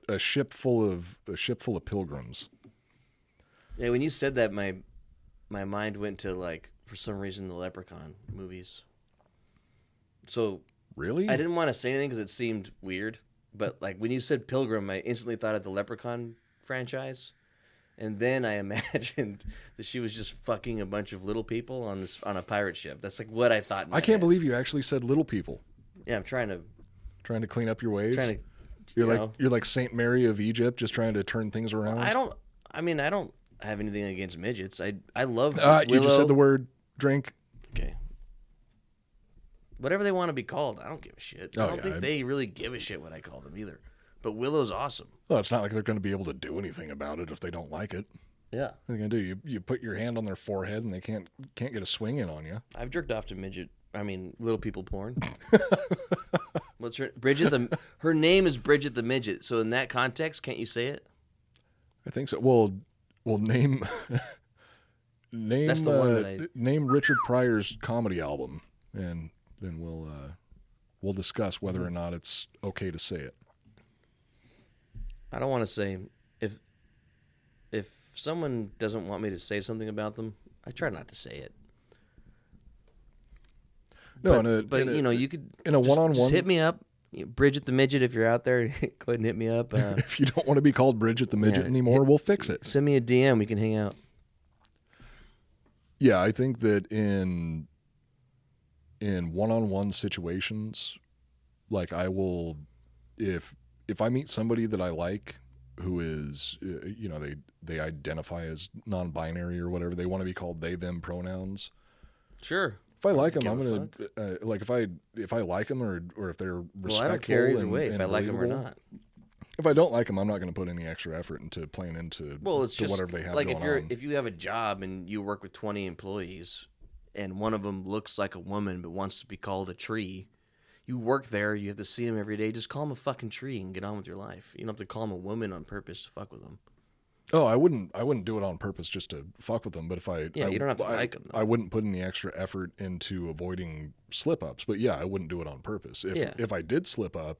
a ship full of pilgrims. Yeah, when you said that, my mind went to, like, for some reason, the Leprechaun movies. So Really? I didn't want to say anything because it seemed weird, but like when you said Pilgrim, I instantly thought of the Leprechaun franchise, and then I imagined that she was just fucking a bunch of little people on a pirate ship. That's like what I thought. In my I can't head. believe you actually said little people. Yeah, I'm trying to Clean up your ways. you You're know. like Saint Mary of Egypt, just trying to turn things around. I don't have anything against midgets. I love You just said Willow. the word drink. Okay. Whatever they want to be called, I don't give a shit. Oh, I don't yeah, think they really give a shit what I call them either. But Willow's awesome. Well, it's not like they're going to be able to do anything about it if they don't like it. Yeah. What are they going to do? You put your hand on their forehead and they can't get a swing in on you. I've jerked off to little people porn. What's her her name is Bridget the Midget. So in that context, can't you say it? I think so. Well, name That's the one that name Richard Pryor's comedy album, and then we'll discuss whether or not it's okay to say it. I don't want to say if someone doesn't want me to say something about them, I try not to say it. No, but you could in a just one-on-one. hit me up, Bridget the Midget. If you're out there, go ahead and hit me up. If you don't want to be called Bridget the Midget Yeah, anymore, we'll fix it. Send me a DM. We can hang out. Yeah, I think that in one-on-one situations, like I will, if I meet somebody that I like who is, they identify as non-binary or whatever, they want to be called they them pronouns. Sure. If I like them, Give I'm a gonna like if I like them or if they're respectful. Well, I don't care either and, way if and I like them or believable, not. If I don't like them, I'm not going to put any extra effort into playing into it's to just whatever they have like going on. if you have a job and you work with 20 employees, and one of them looks like a woman but wants to be called a tree. You work there, you have to see him every day. Just call him a fucking tree and get on with your life. You don't have to call him a woman on purpose to fuck with him. Oh, I wouldn't do it on purpose just to fuck with them. But if you don't have to like them. I wouldn't put any extra effort into avoiding slip ups. But yeah, I wouldn't do it on purpose. If I did slip up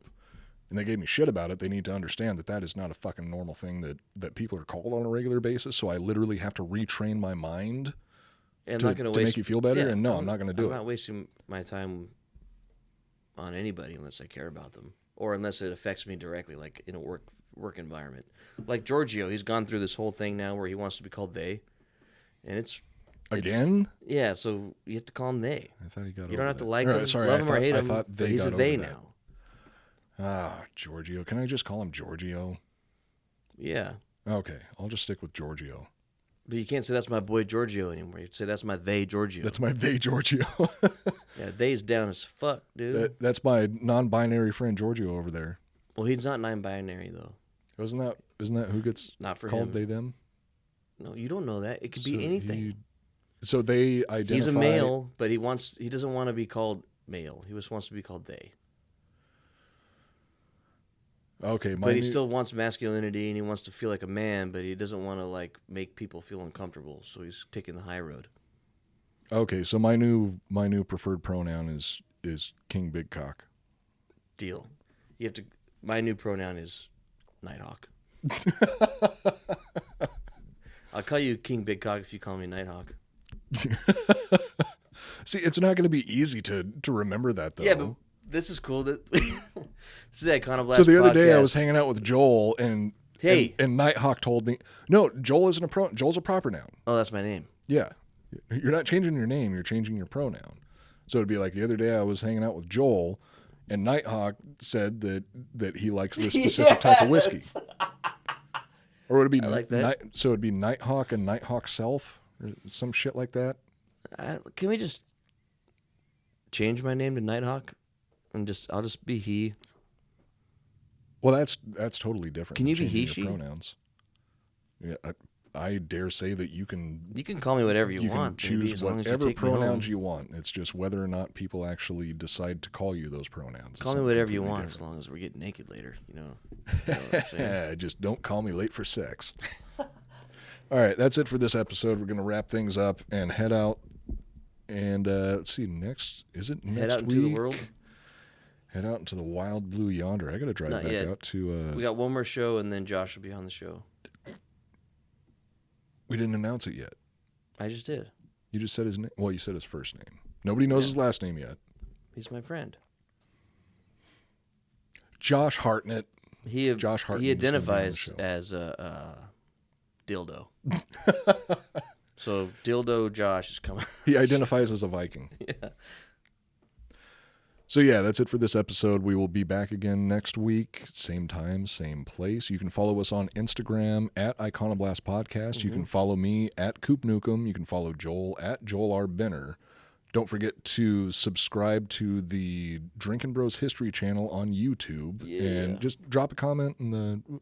and they gave me shit about it, they need to understand that is not a fucking normal thing that people are called on a regular basis. So I literally have to retrain my mind to make you feel better. Yeah, and no, I'm not going to do it. I'm not wasting my time on anybody unless I care about them or unless it affects me directly, like in a work environment. Like Giorgio, he's gone through this whole thing now where he wants to be called they, and it's again. Yeah, so you have to call him they. I thought he got. You don't have that. to like him, sorry, love him or hate I him. thought But he's a they now. Giorgio. Can I just call him Giorgio? Yeah. Okay, I'll just stick with Giorgio. But you can't say that's my boy Giorgio anymore. You say that's my they Giorgio. That's my they Giorgio. Yeah, they's down as fuck, dude. That's my non-binary friend Giorgio over there. Well, he's not non-binary though. Isn't that who gets not for called him. they them? No, you don't know that. It could be anything. So they identify. He's a male, but he doesn't want to be called male. He just wants to be called they. Okay, but he still wants masculinity and he wants to feel like a man, but he doesn't want to like make people feel uncomfortable. So he's taking the high road. Okay, so my new preferred pronoun is King Big Cock. Deal. You have to. My new pronoun is Nighthawk. I'll call you King Big Cock if you call me Nighthawk. See, it's not going to be easy to remember that though. Yeah, but this is cool. This is the Iconoblast. So the other podcast. day I was hanging out with Joel and hey, and Nighthawk told me, no, Joel isn't a Joel's a proper noun. Oh, that's my name. Yeah, you're not changing your name. You're changing your pronoun. So it'd be like the other day I was hanging out with Joel, and Nighthawk said that he likes this specific type of whiskey. Or would it be like that. So it'd be Nighthawk and Nighthawk Self or some shit like that? Can we just change my name to Nighthawk and I'll just be he? Well, that's totally different. Can you be changing he, she? your pronouns. Yeah, I dare say that you can. You can call me whatever you can want. choose baby, whatever pronouns you want. It's just whether or not people actually decide to call you those pronouns. Call me whatever you want, as long as we're getting naked later. You know what I'm saying? Just don't call me late for sex. All right, that's it for this episode. We're going to wrap things up and head out. And let's see, next week? Head out into the world. Head out into the wild blue yonder. I got to drive Not back yet. out to. We got one more show, and then Josh will be on the show. We didn't announce it yet. I just did. You just said his name. Well, you said his first name. Nobody knows his last name yet. He's my friend. Josh Hartnett. Josh Hartnett. He identifies as a dildo. So dildo Josh is coming. He identifies as a Viking. Yeah. So yeah, that's it for this episode. We will be back again next week, same time, same place. You can follow us on Instagram at Iconoblast Podcast. You can follow me at Coop Nukem. You can follow Joel at Joel R. Benner. Don't forget to subscribe to the Drinkin' Bros History channel on YouTube. And just drop a comment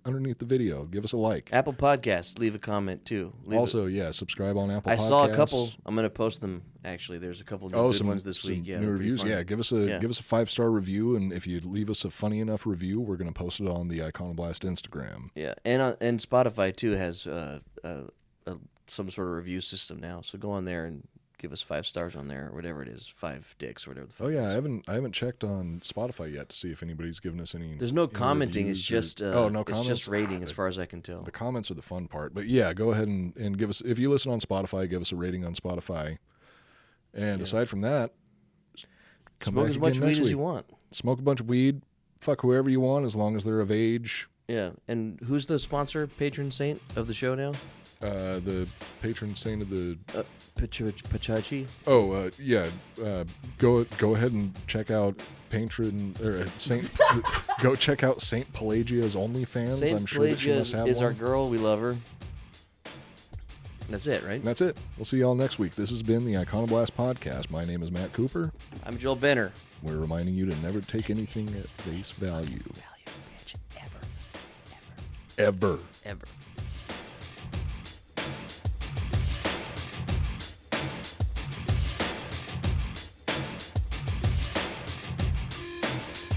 underneath the video. Give us a like. Apple Podcasts, leave a comment too. Subscribe on Apple Podcasts. I saw a couple. I'm going to post them, actually. There's a couple good ones this week. Yeah, new reviews. Yeah, give us a 5-star review, and if you leave us a funny enough review, we're going to post it on the Iconoblast Instagram. Yeah, and Spotify too has some sort of review system now. So go on there and give us 5 stars on there, or whatever it is, 5 dicks or whatever the fuck. Oh yeah, I haven't checked on Spotify yet to see if anybody's given us any. There's no commenting. It's just no comments. It's just rating, as far as I can tell. The comments are the fun part, but yeah, go ahead and give us, if you listen on Spotify, give us a rating on Spotify. And aside from that, smoke as much weed as you want. Smoke a bunch of weed. Fuck whoever you want, as long as they're of age. Yeah, and who's the sponsor, patron saint of the show now? The patron saint of the Pachachi. Oh, yeah. Go ahead and check out patron or Saint. Go check out Saint Pelagia's OnlyFans. Saint I'm sure that she must have is one. our girl. We love her. That's it, right? That's it. We'll see y'all next week. This has been the Iconoblast Podcast. My name is Matt Cooper. I'm Joel Benner. We're reminding you to never take anything at face value. ever. Ever.